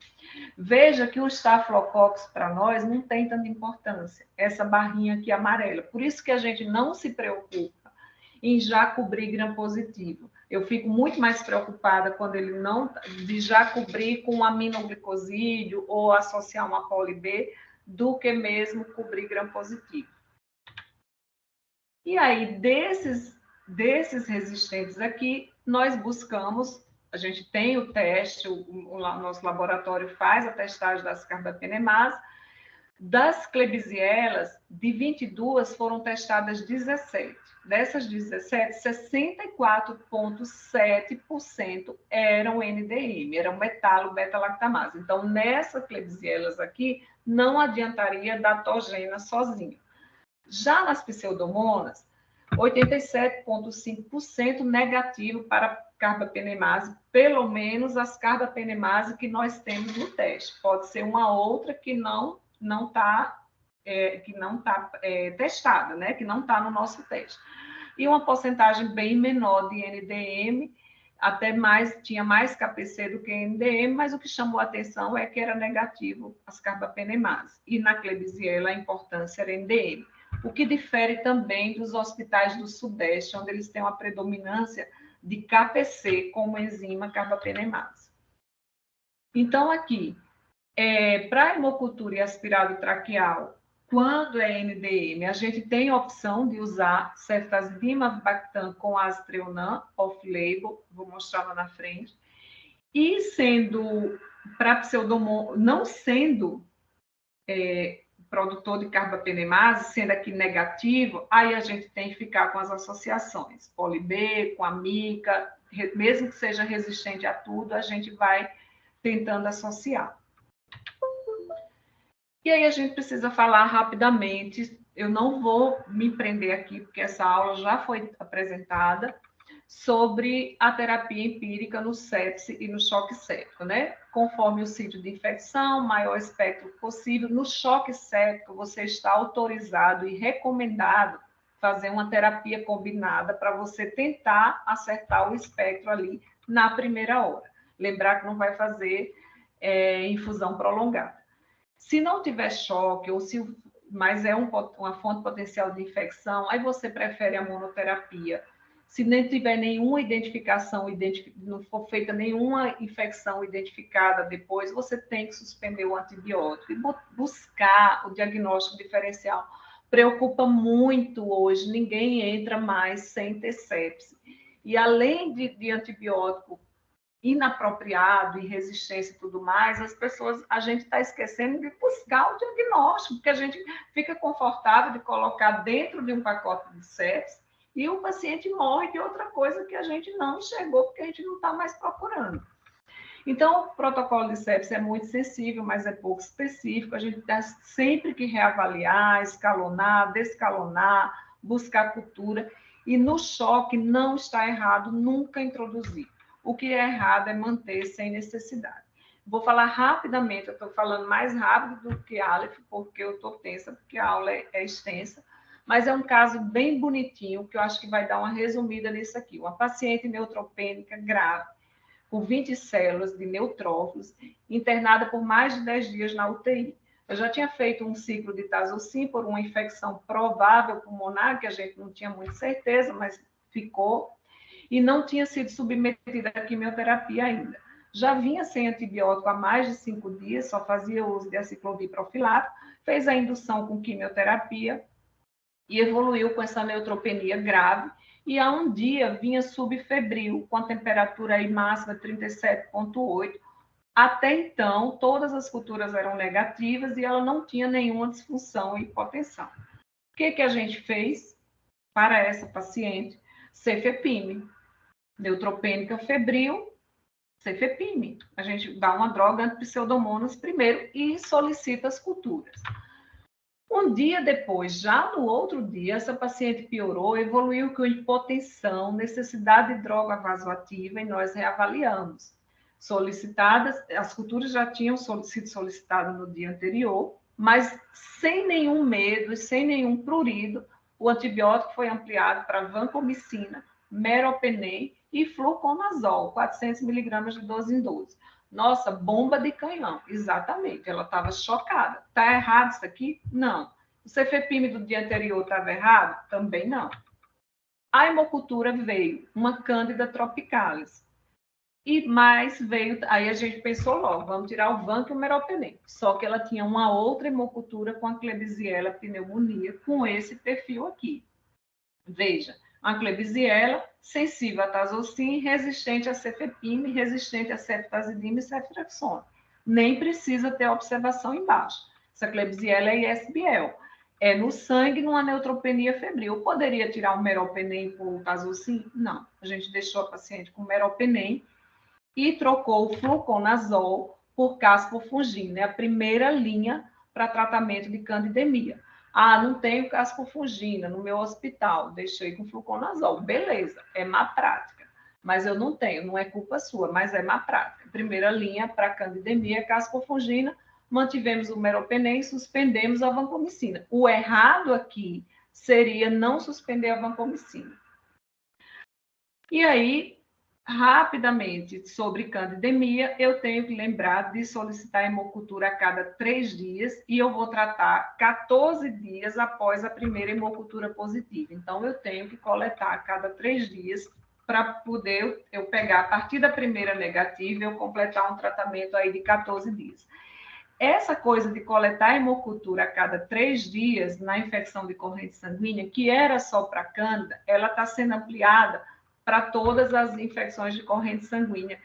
Veja que o Staphylococcus para nós não tem tanta importância, essa barrinha aqui amarela. Por isso que a gente não se preocupa em já cobrir gram-positivo. Eu fico muito mais preocupada quando ele não, de já cobrir com aminoglicosídeo ou associar uma poli-B, do que mesmo cobrir gram-positivo. E aí, desses resistentes aqui, nós buscamos, a gente tem o teste, o nosso laboratório faz a testagem das carbapenemases. Das Klebsiellas, de 22 foram testadas 17. Dessas 17, 64,7% eram NDM, eram metalo-beta-lactamase. Então, nessas Klebsiellas aqui, não adiantaria dar togena sozinho. Já nas pseudomonas, 87,5% negativo para carbapenemase, pelo menos as carbapenemase que nós temos no teste. Pode ser uma outra que não está testada, né? Que não está no nosso teste. E uma porcentagem bem menor de NDM, até mais, tinha mais KPC do que NDM, mas o que chamou a atenção é que era negativo as carbapenemases. E na Klebsiella a importância era NDM. O que difere também dos hospitais do Sudeste, onde eles têm uma predominância de KPC como enzima carbapenemase. Então, aqui, para hemocultura e aspirado traqueal, quando é NDM, a gente tem a opção de usar ceftazidime-avibactam com aztreonam off-label, vou mostrar lá na frente, e sendo, para pseudomonas, não sendo produtor de carbapenemase, sendo aqui negativo, aí a gente tem que ficar com as associações, PoliB, com a mica, mesmo que seja resistente a tudo, a gente vai tentando associar. E aí a gente precisa falar rapidamente, eu não vou me prender aqui, porque essa aula já foi apresentada, sobre a terapia empírica no sepse e no choque séptico, né? Conforme o sítio de infecção, maior espectro possível. No choque séptico, você está autorizado e recomendado fazer uma terapia combinada para você tentar acertar o espectro ali na primeira hora. Lembrar que não vai fazer infusão prolongada. Se não tiver choque, mas é uma fonte potencial de infecção, aí você prefere a monoterapia. Se não tiver nenhuma identificação, não for feita nenhuma infecção identificada depois, você tem que suspender o antibiótico e buscar o diagnóstico diferencial. Preocupa muito hoje, ninguém entra mais sem ter sepse. E além de antibiótico inapropriado e resistência e tudo mais, a gente está esquecendo de buscar o diagnóstico, porque a gente fica confortável de colocar dentro de um pacote de sepse e o paciente morre de outra coisa que a gente não enxergou, porque a gente não está mais procurando. Então, o protocolo de sepse é muito sensível, mas é pouco específico, a gente tem sempre que reavaliar, escalonar, descalonar, buscar cultura, e no choque não está errado nunca introduzir. O que é errado é manter sem necessidade. Vou falar rapidamente, eu estou falando mais rápido do que a Aleph, porque eu estou tensa, porque a aula é extensa, mas é um caso bem bonitinho, que eu acho que vai dar uma resumida nisso aqui. Uma paciente neutropênica grave, com 20 células de neutrófilos, internada por mais de 10 dias na UTI. Eu já tinha feito um ciclo de tazocin por uma infecção provável pulmonar, que a gente não tinha muita certeza, mas ficou, e não tinha sido submetida à quimioterapia ainda. Já vinha sem antibiótico há mais de 5 dias, só fazia uso de aciclovir profilático, fez a indução com quimioterapia e evoluiu com essa neutropenia grave, e há um dia vinha subfebril, com a temperatura aí máxima 37,8. Até então, todas as culturas eram negativas e ela não tinha nenhuma disfunção e hipotensão. O que a gente fez para essa paciente? Cefepime. Neutropênica febril, cefepime. A gente dá uma droga anti-pseudomonas primeiro e solicita as culturas. Um dia depois, já no outro dia, essa paciente piorou, evoluiu com hipotensão, necessidade de droga vasoativa, e nós reavaliamos. Solicitadas, as culturas já tinham sido solicitadas no dia anterior, mas sem nenhum medo e sem nenhum prurido, o antibiótico foi ampliado para vancomicina, meropenem e fluconazol, 400 miligramas de 12 em 12. Nossa, bomba de canhão, exatamente, ela estava chocada. Está errado isso aqui? Não. O cefepime do dia anterior estava errado? Também não. A hemocultura veio, uma Candida tropicalis. Mas veio, aí a gente pensou logo, vamos tirar o vanco e o meropenem. Só que ela tinha uma outra hemocultura com a Klebsiella pneumonia, com esse perfil aqui. Veja, a Klebsiella sensível a tazocin, resistente a cefepime, resistente a ceftazidime e ceftriaxona. Nem precisa ter observação embaixo. Essa Klebsiella é ISBL. É no sangue, numa neutropenia febril. Eu poderia tirar o meropenem por tazocin? Não. A gente deixou a paciente com meropenem e trocou o fluconazol por caspofungina, é a primeira linha para tratamento de candidemia. Ah, não tenho caspofungina no meu hospital, deixei com fluconazol. Beleza, é má prática. Mas eu não tenho, não é culpa sua, mas é má prática. Primeira linha para candidemia, caspofungina, mantivemos o meropenem e suspendemos a vancomicina. O errado aqui seria não suspender a vancomicina. E aí, rapidamente sobre candidemia, eu tenho que lembrar de solicitar hemocultura a cada 3 dias e eu vou tratar 14 dias após a primeira hemocultura positiva. Então, eu tenho que coletar a cada 3 dias para poder eu pegar a partir da primeira negativa e eu completar um tratamento aí de 14 dias. Essa coisa de coletar hemocultura a cada 3 dias na infecção de corrente sanguínea, que era só para Cândida, ela está sendo ampliada para todas as infecções de corrente sanguínea,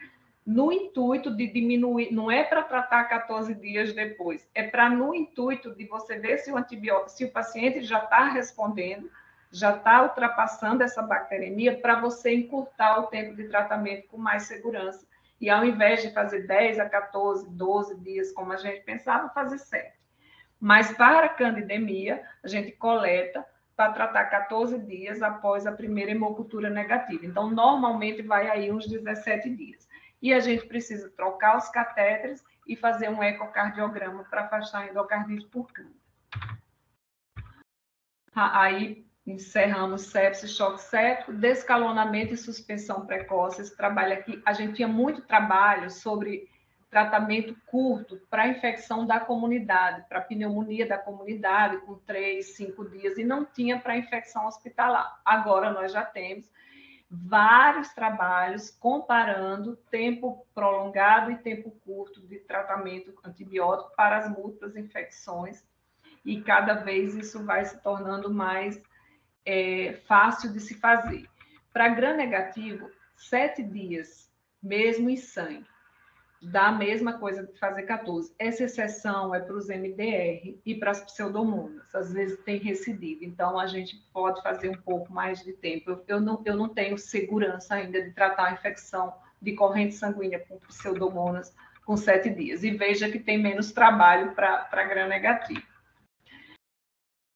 no intuito de diminuir, não é para tratar 14 dias depois, é para no intuito de você ver se o antibiótico, se o paciente já está respondendo, já está ultrapassando essa bacteremia, para você encurtar o tempo de tratamento com mais segurança. E ao invés de fazer 10 a 14, 12 dias, como a gente pensava, fazer 7. Mas para a candidemia, a gente coleta para tratar 14 dias após a primeira hemocultura negativa. Então, normalmente vai aí uns 17 dias. E a gente precisa trocar os catéteres e fazer um ecocardiograma para afastar a endocardite por cândida. Aí, encerramos sepsis, choque séptico, descalonamento e suspensão precoce. Esse trabalho aqui, a gente tinha muito trabalho sobre tratamento curto para infecção da comunidade, para pneumonia da comunidade, com 3, 5 dias, e não tinha para infecção hospitalar. Agora nós já temos vários trabalhos comparando tempo prolongado e tempo curto de tratamento antibiótico para as múltiplas infecções, e cada vez isso vai se tornando mais fácil de se fazer. Para gram-negativo, 7 dias, mesmo em sangue. Dá a mesma coisa de fazer 14. Essa exceção é para os MDR e para as pseudomonas. Às vezes tem recidiva, então a gente pode fazer um pouco mais de tempo. Eu não tenho segurança ainda de tratar a infecção de corrente sanguínea com pseudomonas com 7 dias. E veja que tem menos trabalho para gram-negativo.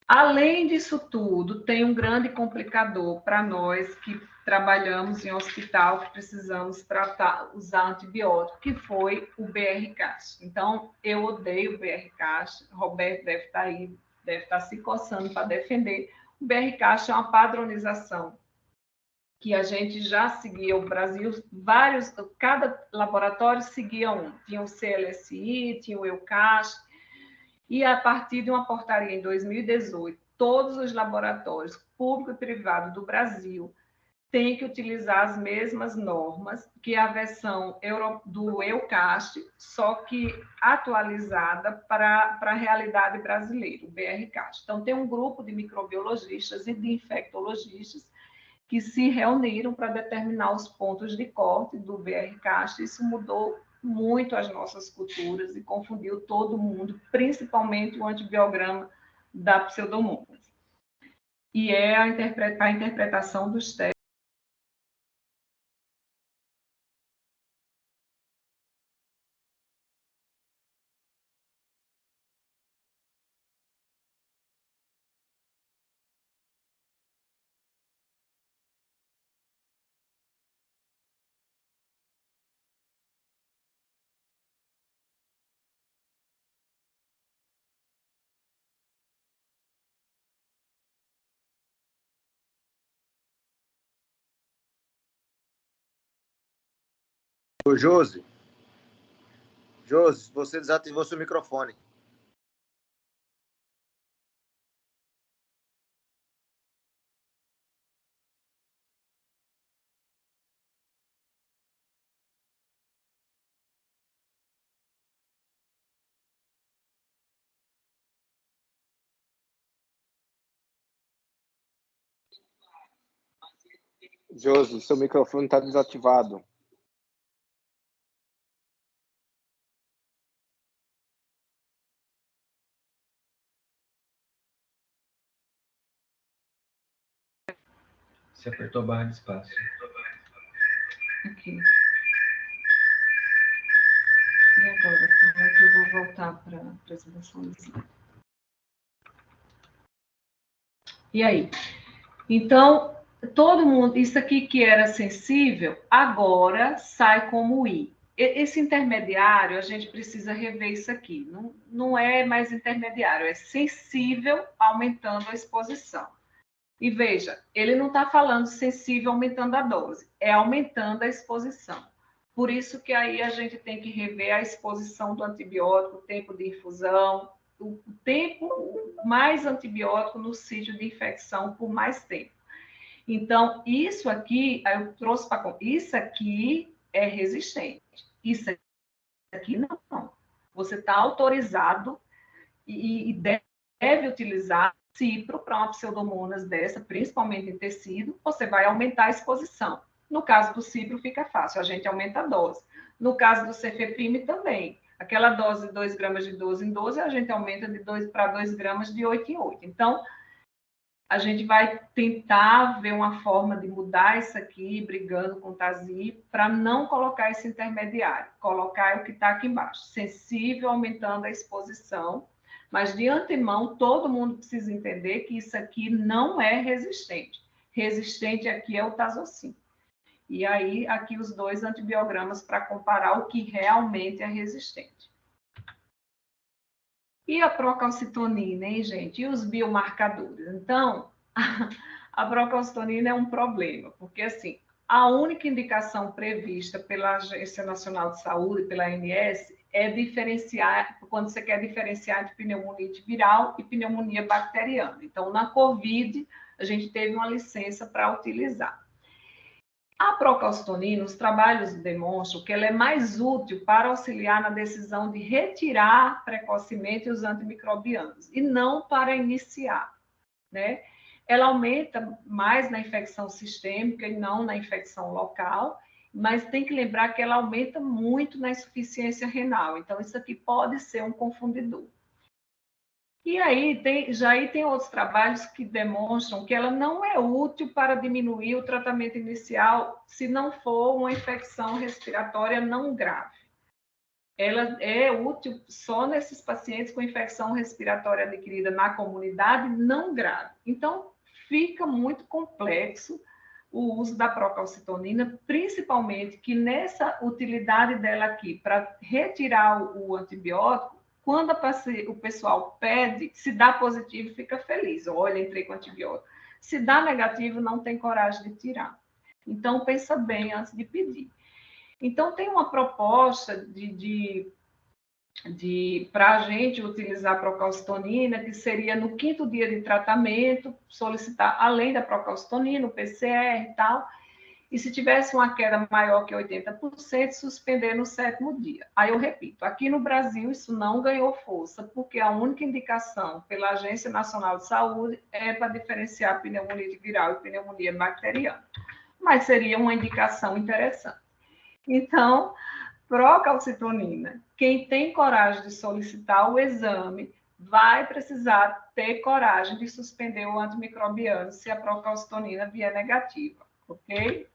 Além disso tudo, tem um grande complicador para nós que trabalhamos em hospital, que precisamos tratar, usar antibiótico, que foi o BR-CAST. Então, eu odeio o BR-CAST, Roberto deve estar aí, deve estar se coçando para defender. O BR-CAST é uma padronização que a gente já seguia, o Brasil, cada laboratório seguia um. Tinha o CLSI, tinha o EUCAST, e a partir de uma portaria em 2018, todos os laboratórios público e privado do Brasil têm que utilizar as mesmas normas que a versão do EUCAST, só que atualizada para a realidade brasileira, o BR-CAST. Então, tem um grupo de microbiologistas e de infectologistas que se reuniram para determinar os pontos de corte do BR-CAST. Isso mudou muito as nossas culturas e confundiu todo mundo, principalmente o antibiograma da pseudomonas. E é a interpretação dos testes. Ô, Josi, você desativou seu microfone. Josi, seu microfone está desativado. Você apertou a barra de espaço. Aqui. E agora, como é que eu vou voltar para a apresentação do slide? E aí? Então, todo mundo, isso aqui que era sensível, agora sai como I. Esse intermediário, a gente precisa rever isso aqui. Não é mais intermediário, é sensível aumentando a exposição. E veja, ele não está falando sensível aumentando a dose, é aumentando a exposição. Por isso que aí a gente tem que rever a exposição do antibiótico, o tempo de infusão, o tempo mais antibiótico no sítio de infecção por mais tempo. Então, isso aqui, aí eu trouxe para... Isso aqui é resistente. Isso aqui não. Você está autorizado e deve utilizar cipro para uma pseudomonas dessa, principalmente em tecido, você vai aumentar a exposição. No caso do cipro, fica fácil, a gente aumenta a dose. No caso do cefepime também. Aquela dose de 2 gramas de 12 em 12, a gente aumenta de 2 para 2 gramas de 8 em 8. Então, a gente vai tentar ver uma forma de mudar isso aqui, brigando com o TASI, para não colocar esse intermediário. Colocar o que está aqui embaixo. Sensível, aumentando a exposição. Mas, de antemão, todo mundo precisa entender que isso aqui não é resistente. Resistente aqui é o Tazocin. E aí, aqui os 2 antibiogramas para comparar o que realmente é resistente. E a procalcitonina, hein, gente? E os biomarcadores? Então, a procalcitonina é um problema, porque, assim, a única indicação prevista pela Agência Nacional de Saúde, pela ANS, é diferenciar, quando você quer diferenciar entre pneumonia viral e pneumonia bacteriana. Então, na COVID, a gente teve uma licença para utilizar. A procalcitonina, os trabalhos demonstram que ela é mais útil para auxiliar na decisão de retirar precocemente os antimicrobianos e não para iniciar, né? Ela aumenta mais na infecção sistêmica e não na infecção local, mas tem que lembrar que ela aumenta muito na insuficiência renal. Então, isso aqui pode ser um confundidor. E aí tem outros trabalhos que demonstram que ela não é útil para diminuir o tratamento inicial se não for uma infecção respiratória não grave. Ela é útil só nesses pacientes com infecção respiratória adquirida na comunidade não grave. Então, fica muito complexo o uso da procalcitonina, principalmente que nessa utilidade dela aqui, para retirar o antibiótico, quando o pessoal pede, se dá positivo, fica feliz. Olha, entrei com antibiótico. Se dá negativo, não tem coragem de tirar. Então, pensa bem antes de pedir. Então, tem uma proposta para a gente utilizar a procalcitonina, que seria no 5º dia de tratamento, solicitar, além da procalcitonina, o PCR e tal, e se tivesse uma queda maior que 80%, suspender no 7º dia. Aí eu repito, aqui no Brasil isso não ganhou força, porque a única indicação pela Agência Nacional de Saúde é para diferenciar pneumonia viral e pneumonia bacteriana. Mas seria uma indicação interessante. Então, procalcitonina, quem tem coragem de solicitar o exame vai precisar ter coragem de suspender o antimicrobiano se a procalcitonina vier negativa, ok?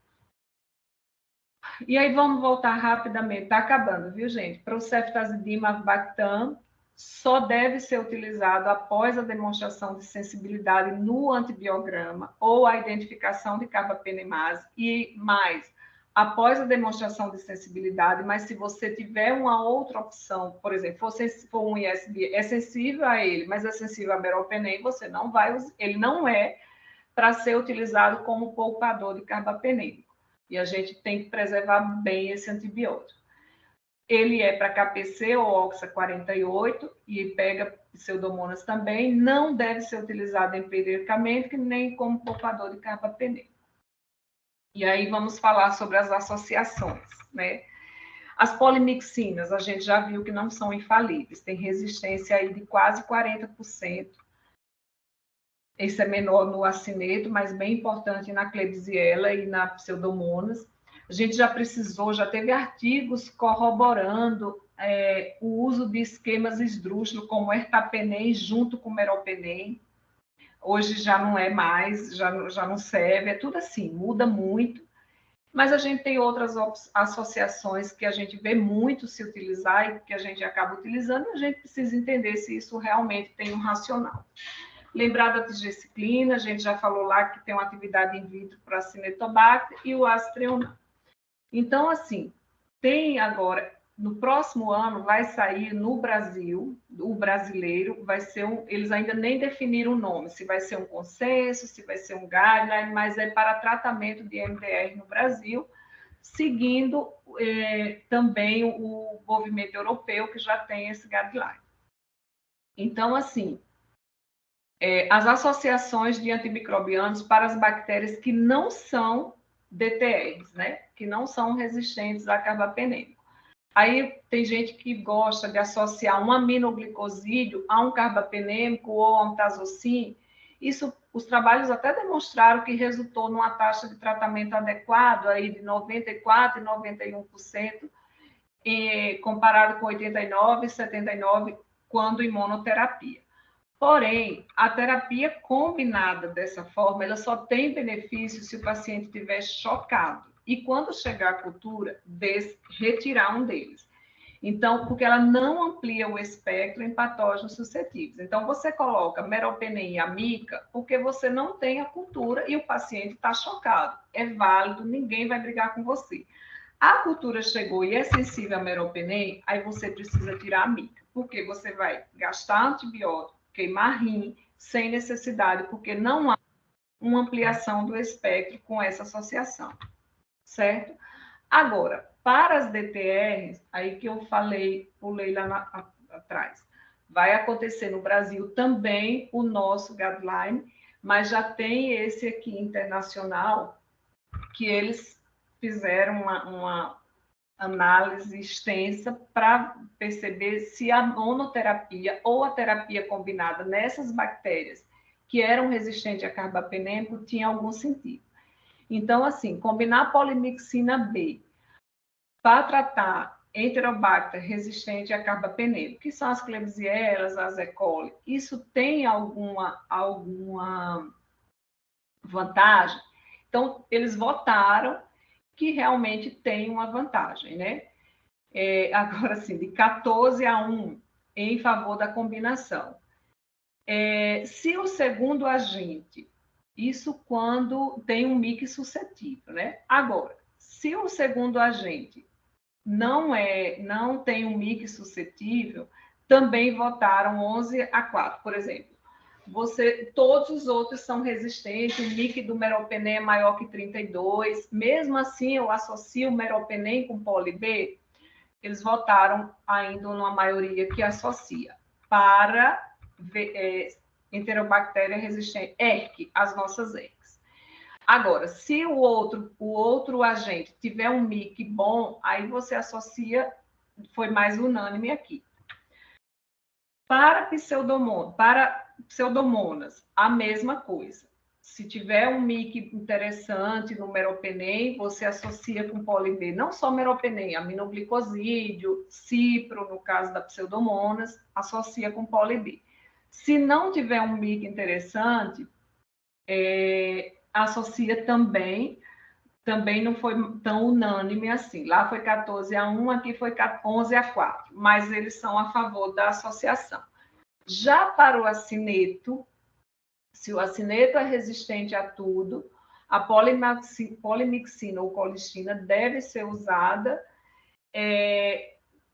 E aí vamos voltar rapidamente, está acabando, viu, gente? Para o ceftazidima avibactam, só deve ser utilizado após a demonstração de sensibilidade no antibiograma ou a identificação de carbapenemase e mais, após a demonstração de sensibilidade, mas se você tiver uma outra opção, por exemplo, for um ISB, é sensível a ele, mas é sensível a meropenem, você não vai usar, ele não é para ser utilizado como poupador de carbapenêmico. E a gente tem que preservar bem esse antibiótico. Ele é para KPC ou Oxa 48 e pega pseudomonas também. Não deve ser utilizado empiricamente, nem como poupador de carbapenêmico. E aí vamos falar sobre as associações, né? As polimixinas, a gente já viu que não são infalíveis, tem resistência aí de quase 40%. Esse é menor no acineto, mas bem importante na Klebsiella e na pseudomonas. A gente já teve artigos corroborando o uso de esquemas esdrúxulos, como ertapenem junto com meropenem. Hoje já não é mais, já não serve, é tudo assim, muda muito. Mas a gente tem outras associações que a gente vê muito se utilizar e que a gente acaba utilizando, e a gente precisa entender se isso realmente tem um racional. Lembrar da tigeciclina, a gente já falou lá que tem uma atividade in vitro para a Cinetobacter e o Aztreonam. Então, assim, tem agora no próximo ano vai sair no Brasil, o brasileiro vai ser eles ainda nem definiram o nome, se vai ser um consenso, se vai ser um guideline, mas é para tratamento de MDR no Brasil, seguindo também o movimento europeu, que já tem esse guideline. Então, assim, as associações de antimicrobianos para as bactérias que não são DTRs, né? Que não são resistentes a carbapenêmico. Aí tem gente que gosta de associar um aminoglicosídeo a um carbapenêmico ou a um tazocin. Isso, os trabalhos até demonstraram que resultou numa taxa de tratamento adequado aí de 94% e 91%, comparado com 89% e 79% quando em monoterapia. Porém, a terapia combinada dessa forma, ela só tem benefício se o paciente estiver chocado. E quando chegar a cultura, retirar um deles. Então, porque ela não amplia o espectro em patógenos suscetíveis. Então, você coloca meropenem e amica porque você não tem a cultura e o paciente está chocado. É válido, ninguém vai brigar com você. A cultura chegou e é sensível a meropenem, aí você precisa tirar a amica. Porque você vai gastar antibiótico, queimar rim, sem necessidade, porque não há uma ampliação do espectro com essa associação. Certo? Agora, para as DTRs, aí que eu pulei lá atrás, vai acontecer no Brasil também o nosso guideline, mas já tem esse aqui internacional, que eles fizeram uma análise extensa para perceber se a monoterapia ou a terapia combinada nessas bactérias que eram resistentes a carbapenêmico tinha algum sentido. Então, assim, combinar polimixina B para tratar Enterobacter resistente a carbapenêmico, que são as Klebsieras, as E. coli, isso tem alguma vantagem? Então, eles votaram que realmente tem uma vantagem, né? Agora, sim, de 14-1 em favor da combinação. Se o segundo agente, isso quando tem um mix suscetível, né? Agora, se o segundo agente não tem um mix suscetível, também votaram 11-4, por exemplo. Todos os outros são resistentes, o MIC do meropenem é maior que 32, mesmo assim eu associo o meropenem com poli B, eles votaram ainda numa maioria que associa para enterobactéria resistente, ERC, as nossas ERCs. Agora, se o outro agente tiver um MIC bom, aí você associa, foi mais unânime aqui. Para pseudomonas, a mesma coisa. Se tiver um MIC interessante no meropenem, você associa com poli B, não só meropenem, aminoglicosídeo, cipro, no caso da pseudomonas, associa com poli B. Se não tiver um MIC interessante, associa também não foi tão unânime assim. Lá foi 14-1, aqui foi 11-4, mas eles são a favor da associação. Já para o acineto, se o acineto é resistente a tudo, a polimixina ou colistina deve ser usada,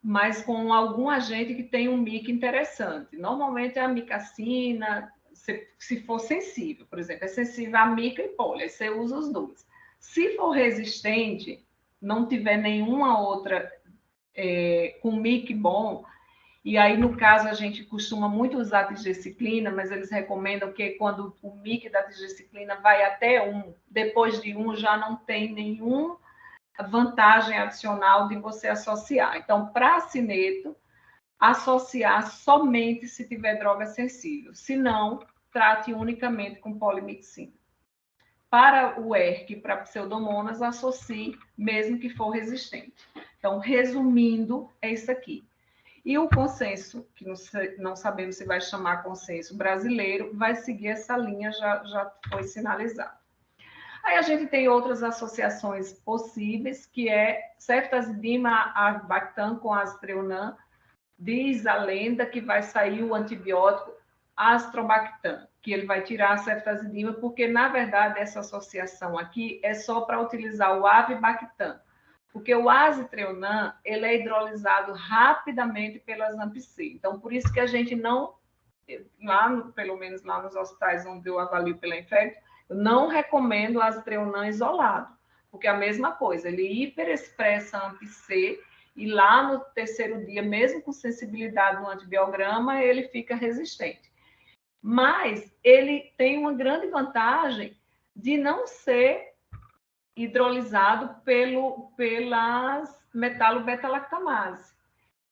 mas com algum agente que tem um MIC interessante. Normalmente é a micacina, se for sensível, por exemplo, é sensível a mica e poli, aí você usa os dois. Se for resistente, não tiver nenhuma outra com MIC bom, e aí, no caso, a gente costuma muito usar a tigecyclina, mas eles recomendam que quando o MIC da tigecyclina vai até 1, depois de 1 já não tem nenhuma vantagem adicional de você associar. Então, para acineto, associar somente se tiver droga sensível. Se não, trate unicamente com polimixina. Para o ERC, para pseudomonas, associe mesmo que for resistente. Então, resumindo, é isso aqui. E o consenso, que não sabemos se vai chamar consenso brasileiro, vai seguir essa linha, já foi sinalizado. Aí a gente tem outras associações possíveis, que é ceftazidima avibactam com aztreonam. Diz a lenda que vai sair o antibiótico astrobactam, que ele vai tirar a ceftazidima, porque, na verdade, essa associação aqui é só para utilizar o avibactam, Porque o azitrionam, ele é hidrolisado rapidamente pelas AMP-C. Então, por isso que a gente não, pelo menos lá nos hospitais onde eu avalio pela Infecto, eu não recomendo o azitrionam isolado, porque é a mesma coisa, ele hiperexpressa a AMP-C e lá no terceiro dia, mesmo com sensibilidade no antibiograma, ele fica resistente. Mas ele tem uma grande vantagem de não ser hidrolisado pelas metalobeta-lactamases.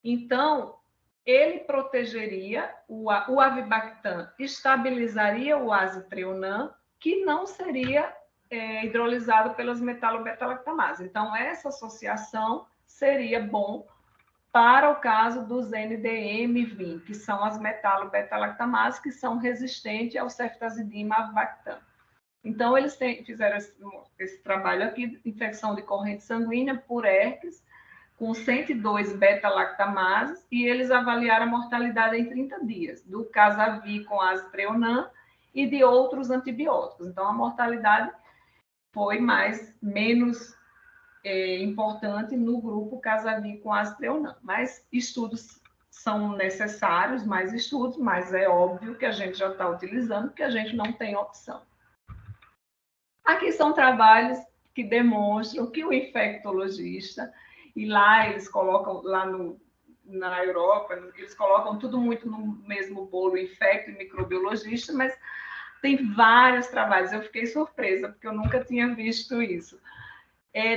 Então, ele protegeria, o avibactam estabilizaria o azitrionam, que não seria hidrolisado pelas metalobeta-lactamases. Então, essa associação seria bom para o caso dos NDM-20, que são as metalobeta-lactamases, que são resistentes ao ceftazidima avibactam. Então, eles fizeram esse trabalho aqui, infecção de corrente sanguínea por herpes, com 102 beta-lactamases, e eles avaliaram a mortalidade em 30 dias, do Casavi com azitrionam e de outros antibióticos. Então, a mortalidade foi menos importante no grupo Casavi com azitrionam. Mas estudos são necessários, mais estudos, mas é óbvio que a gente já está utilizando, porque a gente não tem opção. Aqui são trabalhos que demonstram que o infectologista, e lá eles colocam, na Europa, eles colocam tudo muito no mesmo bolo, infecto e microbiologista, mas tem vários trabalhos, eu fiquei surpresa, porque eu nunca tinha visto isso,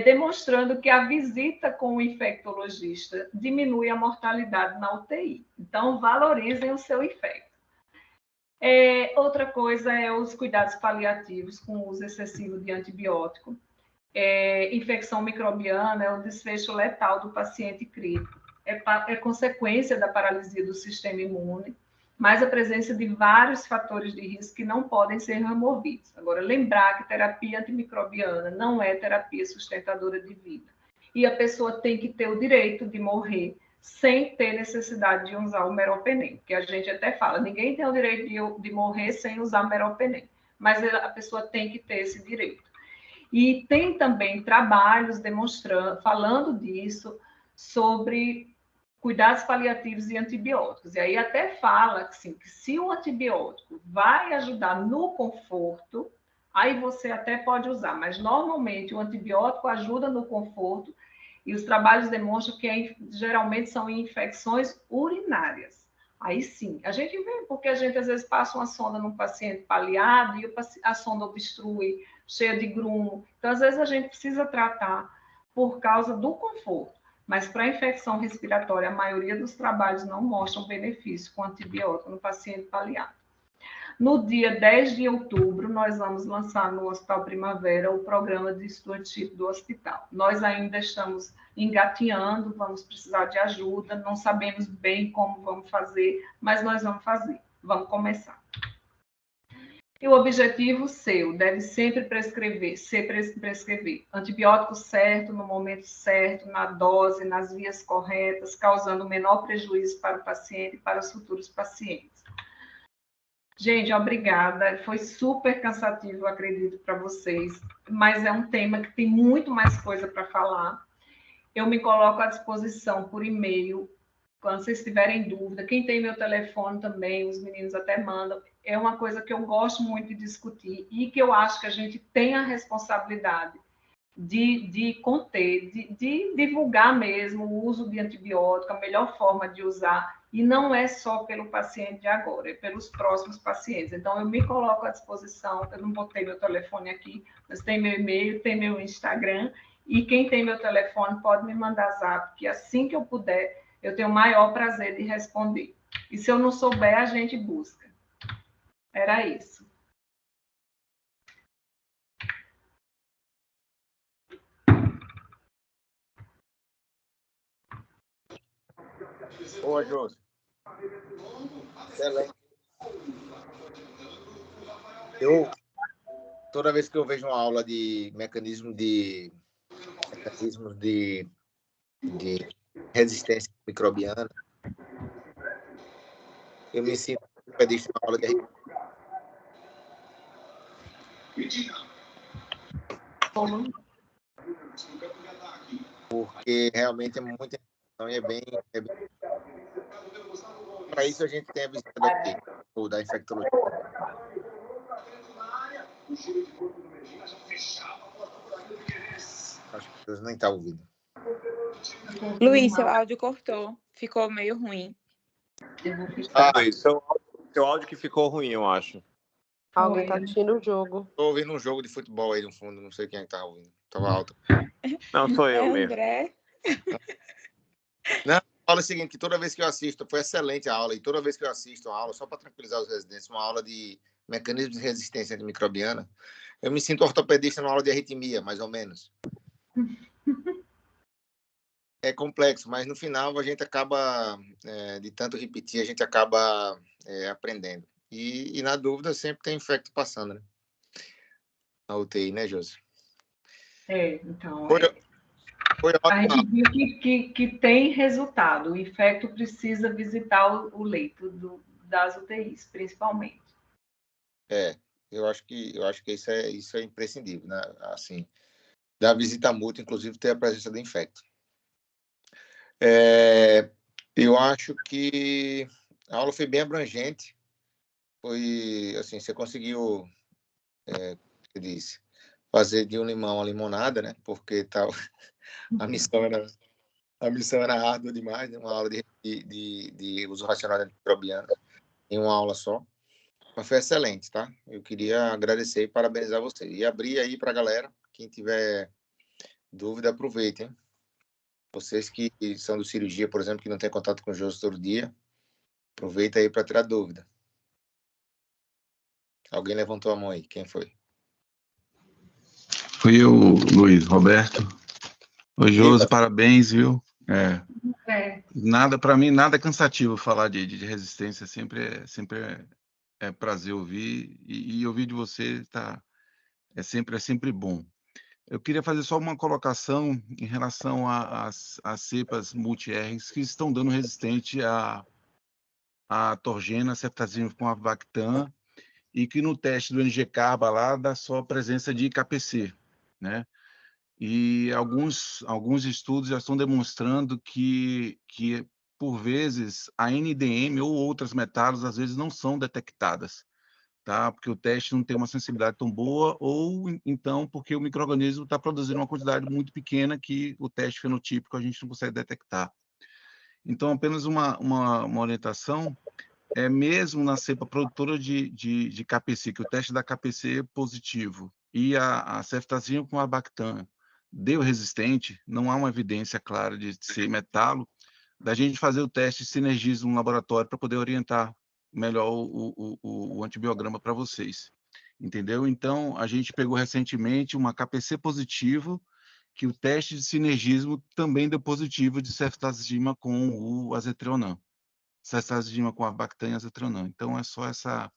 demonstrando que a visita com o infectologista diminui a mortalidade na UTI. Então, valorizem o seu infecto. Outra coisa é os cuidados paliativos com o uso excessivo de antibiótico. Infecção microbiana é o desfecho letal do paciente crítico. É consequência da paralisia do sistema imune, mas a presença de vários fatores de risco que não podem ser removidos. Agora, lembrar que terapia antimicrobiana não é terapia sustentadora de vida. E a pessoa tem que ter o direito de morrer sem ter necessidade de usar o meropenem, porque a gente até fala, ninguém tem o direito de morrer sem usar meropenem, mas a pessoa tem que ter esse direito. E tem também trabalhos falando disso, sobre cuidados paliativos e antibióticos. E aí até fala assim, que se o antibiótico vai ajudar no conforto, aí você até pode usar, mas normalmente o antibiótico ajuda no conforto, e os trabalhos demonstram que geralmente são em infecções urinárias. Aí sim, a gente vê, porque a gente às vezes passa uma sonda num paciente paliado e a sonda obstrui, cheia de grumo. Então, às vezes a gente precisa tratar por causa do conforto. Mas para a infecção respiratória, a maioria dos trabalhos não mostram benefício com antibiótico no paciente paliado. No dia 10 de outubro, nós vamos lançar no Hospital Primavera o programa de stewardship do hospital. Nós ainda estamos engatinhando, vamos precisar de ajuda, não sabemos bem como vamos fazer, mas nós vamos fazer, vamos começar. E o objetivo seu deve sempre prescrever antibiótico certo, no momento certo, na dose, nas vias corretas, causando o menor prejuízo para o paciente e para os futuros pacientes. Gente, obrigada. Foi super cansativo, acredito, para vocês, mas é um tema que tem muito mais coisa para falar. Eu me coloco à disposição por e-mail, quando vocês tiverem dúvida. Quem tem meu telefone também, os meninos até mandam. É uma coisa que eu gosto muito de discutir e que eu acho que a gente tem a responsabilidade de conter, de divulgar mesmo o uso de antibiótico, a melhor forma de usar. E não é só pelo paciente de agora, é pelos próximos pacientes. Então, eu me coloco à disposição, eu não botei meu telefone aqui, mas tem meu e-mail, tem meu Instagram, e quem tem meu telefone pode me mandar zap, que assim que eu puder, eu tenho o maior prazer de responder. E se eu não souber, a gente busca. Era isso. Boa, Josi. Excelente. Toda vez que eu vejo uma aula de mecanismos de resistência microbiana, eu me sinto feliz na aula de porque realmente é muita informação e é bem... Para isso a gente tem a visita da UTI, ou da infectologia. Acho que Deus nem está ouvindo. Luiz, seu áudio cortou. Ficou meio ruim. Seu áudio que ficou ruim, eu acho. Alguém tá assistindo o jogo. Estou ouvindo um jogo de futebol aí no fundo, não sei quem é que tá ouvindo. Tava alto. Não, sou eu mesmo. André. Não, a aula é o seguinte, que toda vez que eu assisto, foi excelente a aula, e toda vez que eu assisto uma aula, só para tranquilizar os residentes, uma aula de mecanismos de resistência antimicrobiana, eu me sinto ortopedista numa aula de arritmia, mais ou menos. É complexo, mas no final a gente acaba, de tanto repetir, a gente acaba aprendendo. E na dúvida sempre tem infecto passando, né? Na UTI, né, Josi? Então... Foi a gente viu que tem resultado. O infecto precisa visitar o leito das UTIs, principalmente. Eu acho que isso é imprescindível, né? Assim, da visita mútua, inclusive, ter a presença do infecto. Eu acho que a aula foi bem abrangente. Foi, assim, você conseguiu, eu disse, fazer de um limão a limonada, né? Porque a missão era árdua demais, né? Uma aula de uso racional de antimicrobianos em uma aula só. Mas foi excelente, tá? Eu queria agradecer e parabenizar você. E abrir aí para a galera, quem tiver dúvida, aproveite, hein? Vocês que são do cirurgia, por exemplo, que não tem contato com o Josi todo dia, aproveita aí para tirar dúvida. Alguém levantou a mão aí, quem foi? Fui eu, Luiz Roberto. Oi, Josi, parabéns, viu? Nada, para mim, nada cansativo falar de resistência, sempre é prazer ouvir, e ouvir de você é sempre bom. Eu queria fazer só uma colocação em relação às cepas multi-Rs que estão dando resistente a torgena, ceftazina com avibactam, e que no teste do NG-Carba lá dá só presença de KPC, né? E alguns estudos já estão demonstrando que por vezes, a NDM ou outras metálicas, às vezes, não são detectadas, tá? Porque o teste não tem uma sensibilidade tão boa, ou então porque o micro-organismo está produzindo uma quantidade muito pequena que o teste fenotípico a gente não consegue detectar. Então, apenas uma orientação, mesmo na cepa produtora de KPC, que o teste da KPC é positivo, e a ceftazina com abactam deu resistente, não há uma evidência clara de ser metalo, da gente fazer o teste de sinergismo no laboratório para poder orientar melhor o antibiograma para vocês. Entendeu? Então, a gente pegou recentemente uma KPC positivo, que o teste de sinergismo também deu positivo de ceftazina com o azetrionam. Ceftazina com abactam e azetrionam. Então, é só essa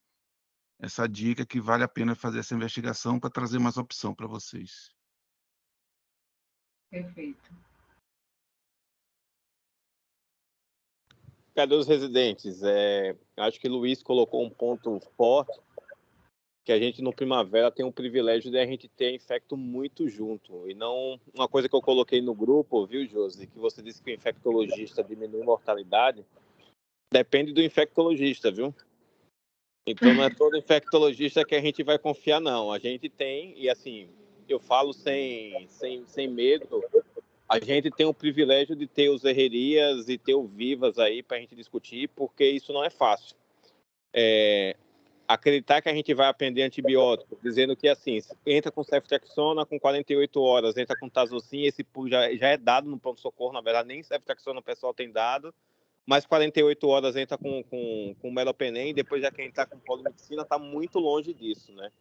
dica que vale a pena fazer essa investigação para trazer mais opção para vocês. Perfeito. Cadê os residentes? Acho que o Luiz colocou um ponto forte, que a gente no Primavera tem o privilégio de a gente ter infecto muito junto. E não uma coisa que eu coloquei no grupo, viu, Josi, que você disse que o infectologista diminui mortalidade, depende do infectologista, viu? Então não é todo infectologista que a gente vai confiar, não. A gente tem, e assim, eu falo sem medo, a gente tem o privilégio de ter os Herrerias e ter o Vivas aí para a gente discutir, porque isso não é fácil. Acreditar que a gente vai aprender antibiótico, dizendo que assim, entra com ceftriaxona com 48 horas, entra com tazocin, esse já é dado no pronto-socorro, na verdade, nem ceftriaxona o pessoal tem dado, mas 48 horas entra com melopenem, depois já quem está com polimedicina está muito longe disso, né?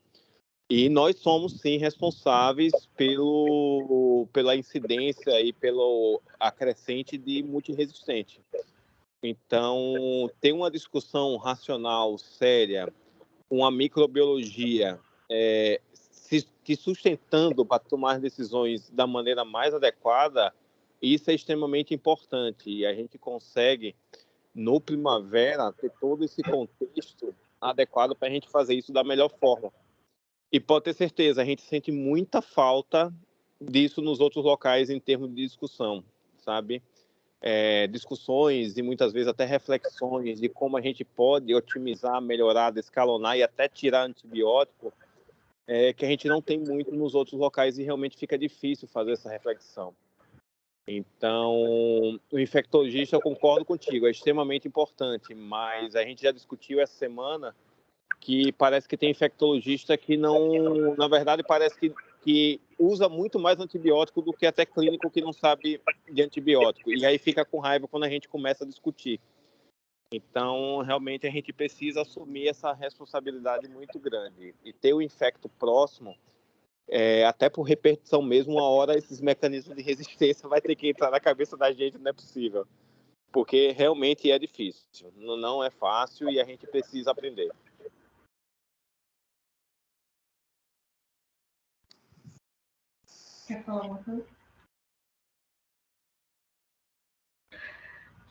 E nós somos, sim, responsáveis pela incidência e pelo acrescente de multiresistente. Então, tem uma discussão racional séria com a microbiologia se sustentando para tomar decisões da maneira mais adequada, isso é extremamente importante. E a gente consegue, no Primavera, ter todo esse contexto adequado para a gente fazer isso da melhor forma. E pode ter certeza, a gente sente muita falta disso nos outros locais em termos de discussão, sabe? Discussões e muitas vezes até reflexões de como a gente pode otimizar, melhorar, descalonar e até tirar antibiótico, que a gente não tem muito nos outros locais e realmente fica difícil fazer essa reflexão. Então, o infectologista, eu concordo contigo, é extremamente importante, mas a gente já discutiu essa semana que parece que tem infectologista que não, na verdade, parece que usa muito mais antibiótico do que até clínico que não sabe de antibiótico. E aí fica com raiva quando a gente começa a discutir. Então, realmente, a gente precisa assumir essa responsabilidade muito grande. E ter o infecto próximo, até por repetição mesmo, uma hora esses mecanismos de resistência vai ter que entrar na cabeça da gente, não é possível. Porque realmente é difícil. Não é fácil e a gente precisa aprender. Quer falar uma coisa?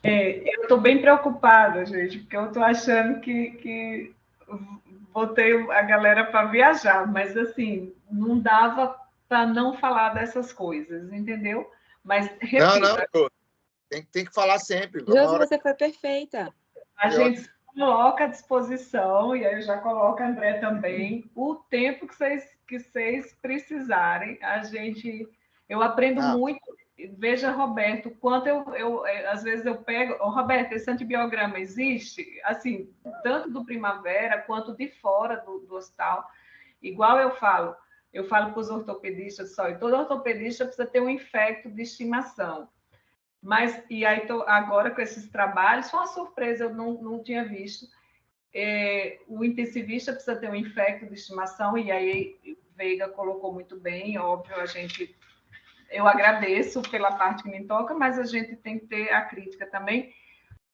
Eu estou bem preocupada, gente, porque eu estou achando que botei a galera para viajar, mas assim, não dava para não falar dessas coisas, entendeu? Mas, repito, Não, tem que falar sempre. Josi, você foi perfeita. A gente coloca à disposição, e aí eu já coloco a André também, o tempo que vocês precisarem. Eu aprendo muito. Veja, Roberto, quanto às vezes eu pego... Roberto, esse antibiograma existe? Assim, tanto do Primavera quanto de fora do hospital. Igual eu falo para os ortopedistas só, e todo ortopedista precisa ter um infecto de estimação. Mas, e aí, agora com esses trabalhos, foi uma surpresa, eu não tinha visto. O intensivista precisa ter um infecto de estimação, e aí Veiga colocou muito bem, óbvio, eu agradeço pela parte que me toca, mas a gente tem que ter a crítica também.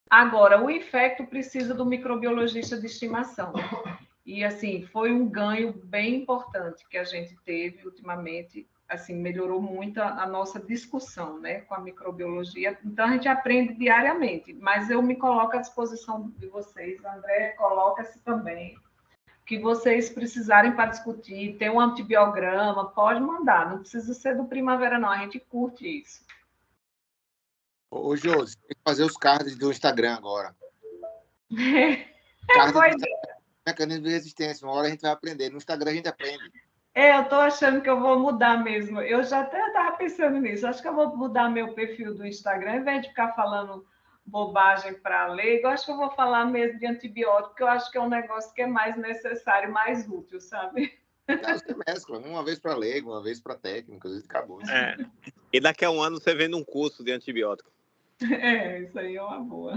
Agora, o infecto precisa do microbiologista de estimação. E, assim, foi um ganho bem importante que a gente teve ultimamente, assim, melhorou muito a nossa discussão, né, com a microbiologia. Então, a gente aprende diariamente, mas eu me coloco à disposição de vocês. André, coloca-se também. Que vocês precisarem para discutir, tem um antibiograma, pode mandar, não precisa ser do Primavera, não, a gente curte isso. Ô, Josi, tem que fazer os cards do Instagram agora. Mecanismo de resistência, uma hora a gente vai aprender. No Instagram a gente aprende. Eu estou achando que eu vou mudar mesmo. Eu já até estava pensando nisso. Acho que eu vou mudar meu perfil do Instagram, ao invés de ficar falando bobagem para leigo, acho que eu vou falar mesmo de antibiótico, porque eu acho que é um negócio que é mais necessário, mais útil, sabe? Você mescla, uma vez para leigo, uma vez para técnico, e acabou. E daqui a um ano você vende um curso de antibiótico. Isso aí é uma boa.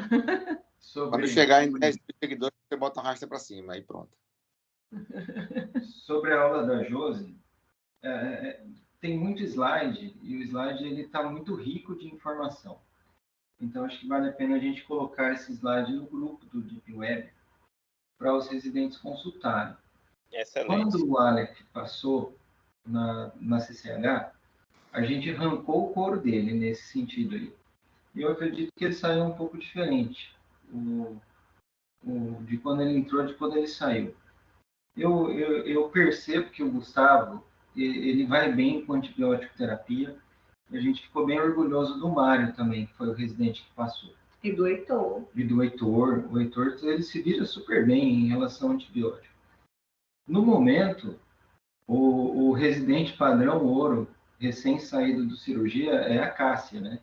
Quando chegar em 10 seguidores, você bota uma rasta para cima, aí pronto. Sobre a aula da Josi, tem muito slide, e o slide está muito rico de informação. Então, acho que vale a pena a gente colocar esse slide no grupo do Deep Web para os residentes consultarem. Excelente. Quando o Aleph passou na CCH, a gente arrancou o couro dele nesse sentido aí. E eu acredito que ele saiu um pouco diferente de quando ele entrou, de quando ele saiu. Eu percebo que o Gustavo, ele vai bem com antibiótico terapia. A gente ficou bem orgulhoso do Mário também, que foi o residente que passou. E do Heitor. O Heitor, ele se vira super bem em relação ao antibiótico. No momento, o residente padrão ouro, recém-saído do cirurgia, é a Cássia, né?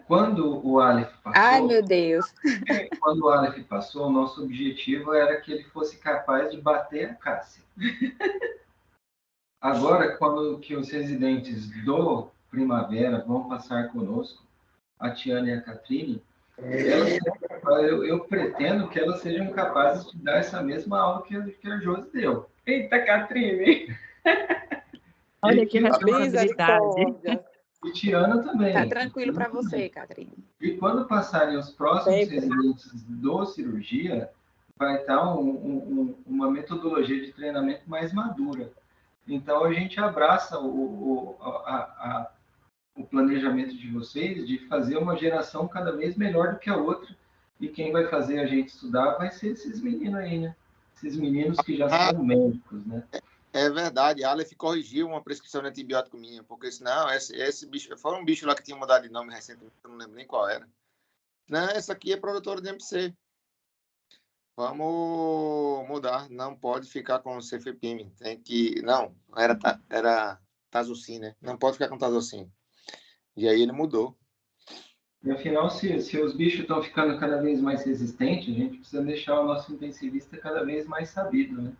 Quando o Aleph passou... Ai, meu Deus! Quando o Aleph passou, o nosso objetivo era que ele fosse capaz de bater a Cássia. Agora, quando que os residentes do Primavera vão passar conosco, a Tiana e a Catrine, eu pretendo que elas sejam capazes de dar essa mesma aula que a Josi deu. Eita, Catrine! Olha que responsabilidade. E Tiana também. Tá tranquilo para você, Catrine. E quando passarem os próximos residentes do cirurgia, vai estar uma metodologia de treinamento mais madura. Então, a gente abraça o planejamento de vocês de fazer uma geração cada vez melhor do que a outra. E quem vai fazer a gente estudar vai ser esses meninos aí, né? Esses meninos que já são médicos, né? É verdade, a Aleph corrigiu uma prescrição de antibiótico minha, porque senão esse bicho, foi um bicho lá que tinha mudado de nome recentemente, eu não lembro nem qual era. Não, essa aqui é produtora de MPC. Vamos mudar, não pode ficar com o cefepime, tem que... Não, era Tazocin, né? Não pode ficar com Tazocin. E aí ele mudou. E afinal, se os bichos estão ficando cada vez mais resistentes, a gente precisa deixar o nosso intensivista cada vez mais sabido, né?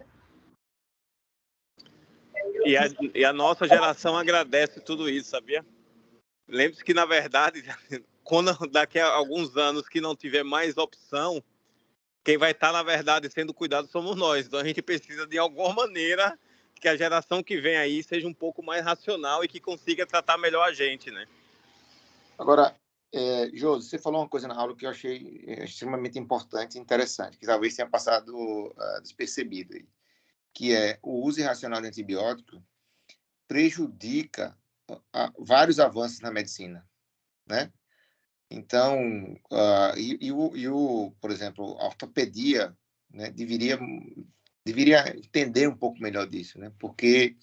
E a nossa geração agradece tudo isso, sabia? Lembre-se que, na verdade, quando daqui a alguns anos que não tiver mais opção, quem vai estar, na verdade, sendo cuidado somos nós. Então, a gente precisa, de alguma maneira, que a geração que vem aí seja um pouco mais racional e que consiga tratar melhor a gente, né? Agora, Josi, você falou uma coisa na aula que eu achei extremamente importante e interessante, que talvez tenha passado despercebido aí, que é o uso irracional de antibiótico prejudica vários avanços na medicina, né? Então, por exemplo, a ortopedia, né, deveria entender um pouco melhor disso, né? Porque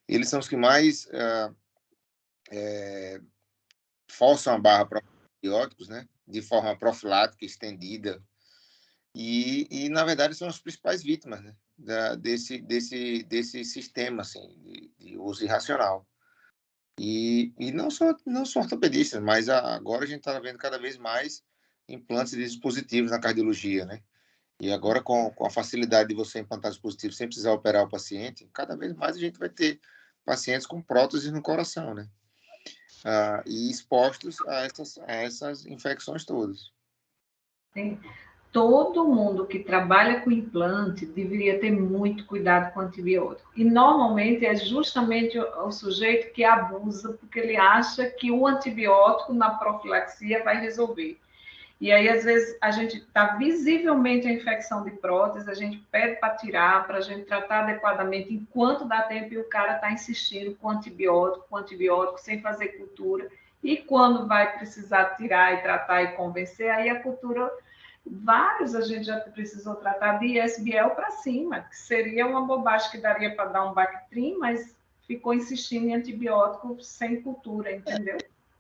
eles são os que mais forçam a barra para antibióticos, né? De forma profilática, estendida. E, na verdade, são as principais vítimas, né? Desse sistema assim, de uso irracional. E não só ortopedistas, mas agora a gente está vendo cada vez mais implantes de dispositivos na cardiologia, né? E agora, com a facilidade de você implantar dispositivos sem precisar operar o paciente, cada vez mais a gente vai ter pacientes com próteses no coração, né? E expostos a essas infecções todas. Sim. Todo mundo que trabalha com implante deveria ter muito cuidado com antibiótico. E normalmente é justamente o sujeito que abusa, porque ele acha que o antibiótico na profilaxia vai resolver. E aí, às vezes, a gente está visivelmente a infecção de prótese, a gente pede para tirar, para a gente tratar adequadamente enquanto dá tempo, e o cara está insistindo com antibiótico, sem fazer cultura. E quando vai precisar tirar e tratar e convencer, aí a cultura... Vários a gente já precisou tratar de ISBL para cima, que seria uma bobagem que daria para dar um Bactrim, mas ficou insistindo em antibiótico sem cultura, entendeu?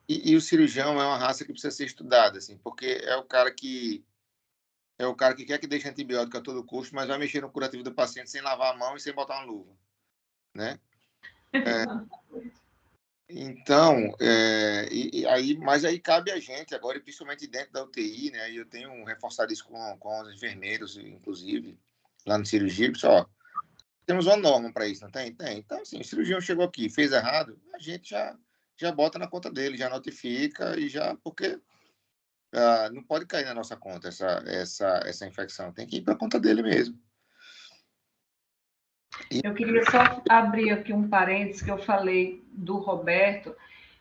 E o cirurgião é uma raça que precisa ser estudada, assim, porque é o cara que quer que deixe antibiótico a todo custo, mas vai mexer no curativo do paciente sem lavar a mão e sem botar uma luva, né? Então, mas aí cabe a gente agora, e principalmente dentro da UTI, né? E eu tenho reforçado isso com os enfermeiros, inclusive, lá no cirurgia, pessoal, temos uma norma para isso, não tem? Tem. Então, assim, o cirurgião chegou aqui, fez errado, a gente já bota na conta dele, já notifica e já, porque não pode cair na nossa conta essa infecção, tem que ir para a conta dele mesmo. Eu queria só abrir aqui um parênteses que eu falei do Roberto,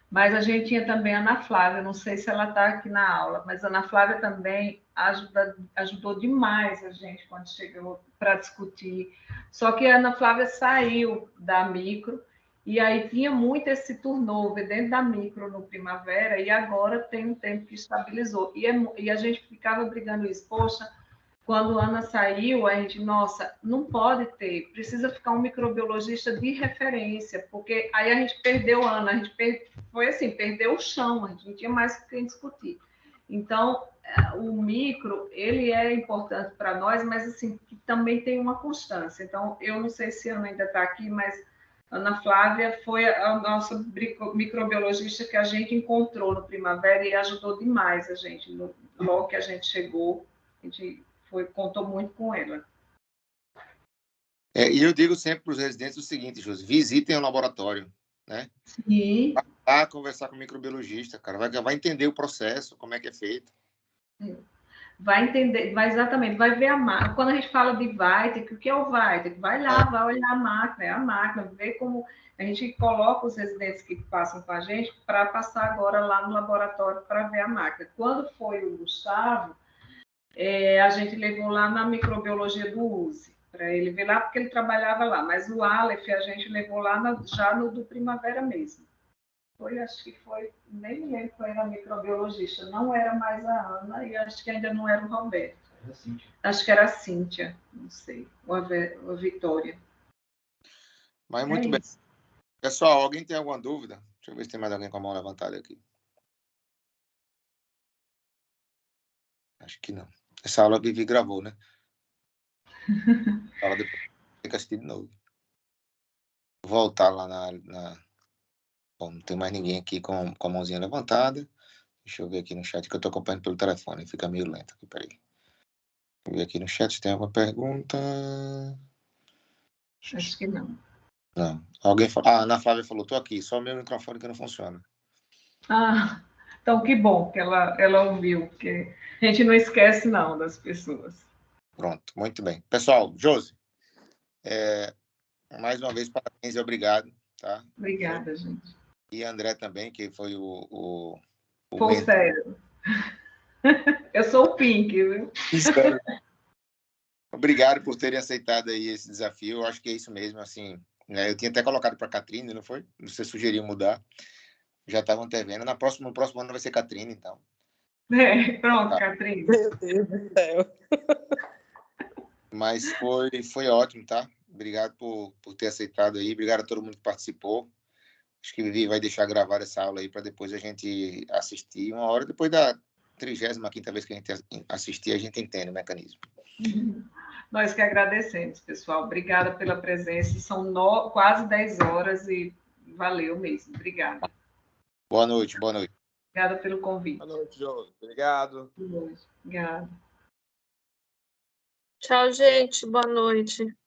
mas a gente tinha também a Ana Flávia, não sei se ela está aqui na aula, mas a Ana Flávia também ajudou demais a gente quando chegou para discutir. Só que a Ana Flávia saiu da micro, e aí tinha muito esse turnover dentro da micro no Primavera, e agora tem um tempo que estabilizou. E a gente ficava brigando isso, poxa, quando a Ana saiu, a gente, nossa, não pode ter, precisa ficar um microbiologista de referência, porque aí a gente perdeu a Ana, foi assim, perdeu o chão, a gente não tinha mais o que discutir. Então, o micro, ele é importante para nós, mas assim, que também tem uma constância. Então, eu não sei se a Ana ainda está aqui, mas a Ana Flávia foi a nossa microbiologista que a gente encontrou no Primavera e ajudou demais a gente, logo que a gente chegou, a gente contou muito com ela. E eu digo sempre para os residentes o seguinte, Josi, visitem o laboratório, né? Sim. Vai conversar com o microbiologista, cara, vai entender o processo, como é que é feito. Vai entender, exatamente, vai ver a máquina. Quando a gente fala de VITEC, o que é o VITEC? Vai lá, vai olhar a máquina, ver como a gente coloca os residentes que passam com a gente para passar agora lá no laboratório para ver a máquina. Quando foi o Gustavo, a gente levou lá na microbiologia do USE, para ele ver lá, porque ele trabalhava lá. Mas o Aleph a gente levou lá já no do Primavera mesmo. Acho que foi, nem me lembro qual era a microbiologista, não era mais a Ana e acho que ainda não era o Roberto. Acho que era a Cíntia, não sei, ou a Vitória. Mas muito bem. Isso. Pessoal, alguém tem alguma dúvida? Deixa eu ver se tem mais alguém com a mão levantada aqui. Acho que não. Essa aula a Vivi gravou, né? A aula depois tem que assistir de novo. Vou voltar lá Bom, não tem mais ninguém aqui com a mãozinha levantada. Deixa eu ver aqui no chat, que eu estou acompanhando pelo telefone. Fica meio lento aqui, peraí. Deixa eu ver aqui no chat se tem alguma pergunta. Acho que não. Não. Alguém falou. Ah, a Ana Flávia falou, tô aqui, só o meu microfone que não funciona. Ah, então que bom que ela ouviu, porque a gente não esquece, não, das pessoas. Pronto, muito bem. Pessoal, Josi, mais uma vez, parabéns e obrigado. Tá? Obrigada, gente. E André também, que foi o Foi sério. Eu sou o Pink, viu? Espero. Obrigado por terem aceitado aí esse desafio. Eu acho que é isso mesmo, assim. Né? Eu tinha até colocado para a Catrine, não foi? Você sugeriu mudar. Já estavam até vendo. No próximo ano vai ser Catrine, então. Pronto, Catrine. Meu Deus do céu. Mas foi ótimo, tá? Obrigado por ter aceitado aí. Obrigado a todo mundo que participou. Acho que Vivi vai deixar gravar essa aula aí para depois a gente assistir. Uma hora depois da 35ª vez que a gente assistir, a gente entende o mecanismo. Nós que agradecemos, pessoal. Obrigada pela presença. São quase 10 horas e valeu mesmo. Obrigada. Boa noite, boa noite. Obrigada pelo convite. Boa noite, Josi. Obrigado. Obrigada. Tchau, gente. Boa noite.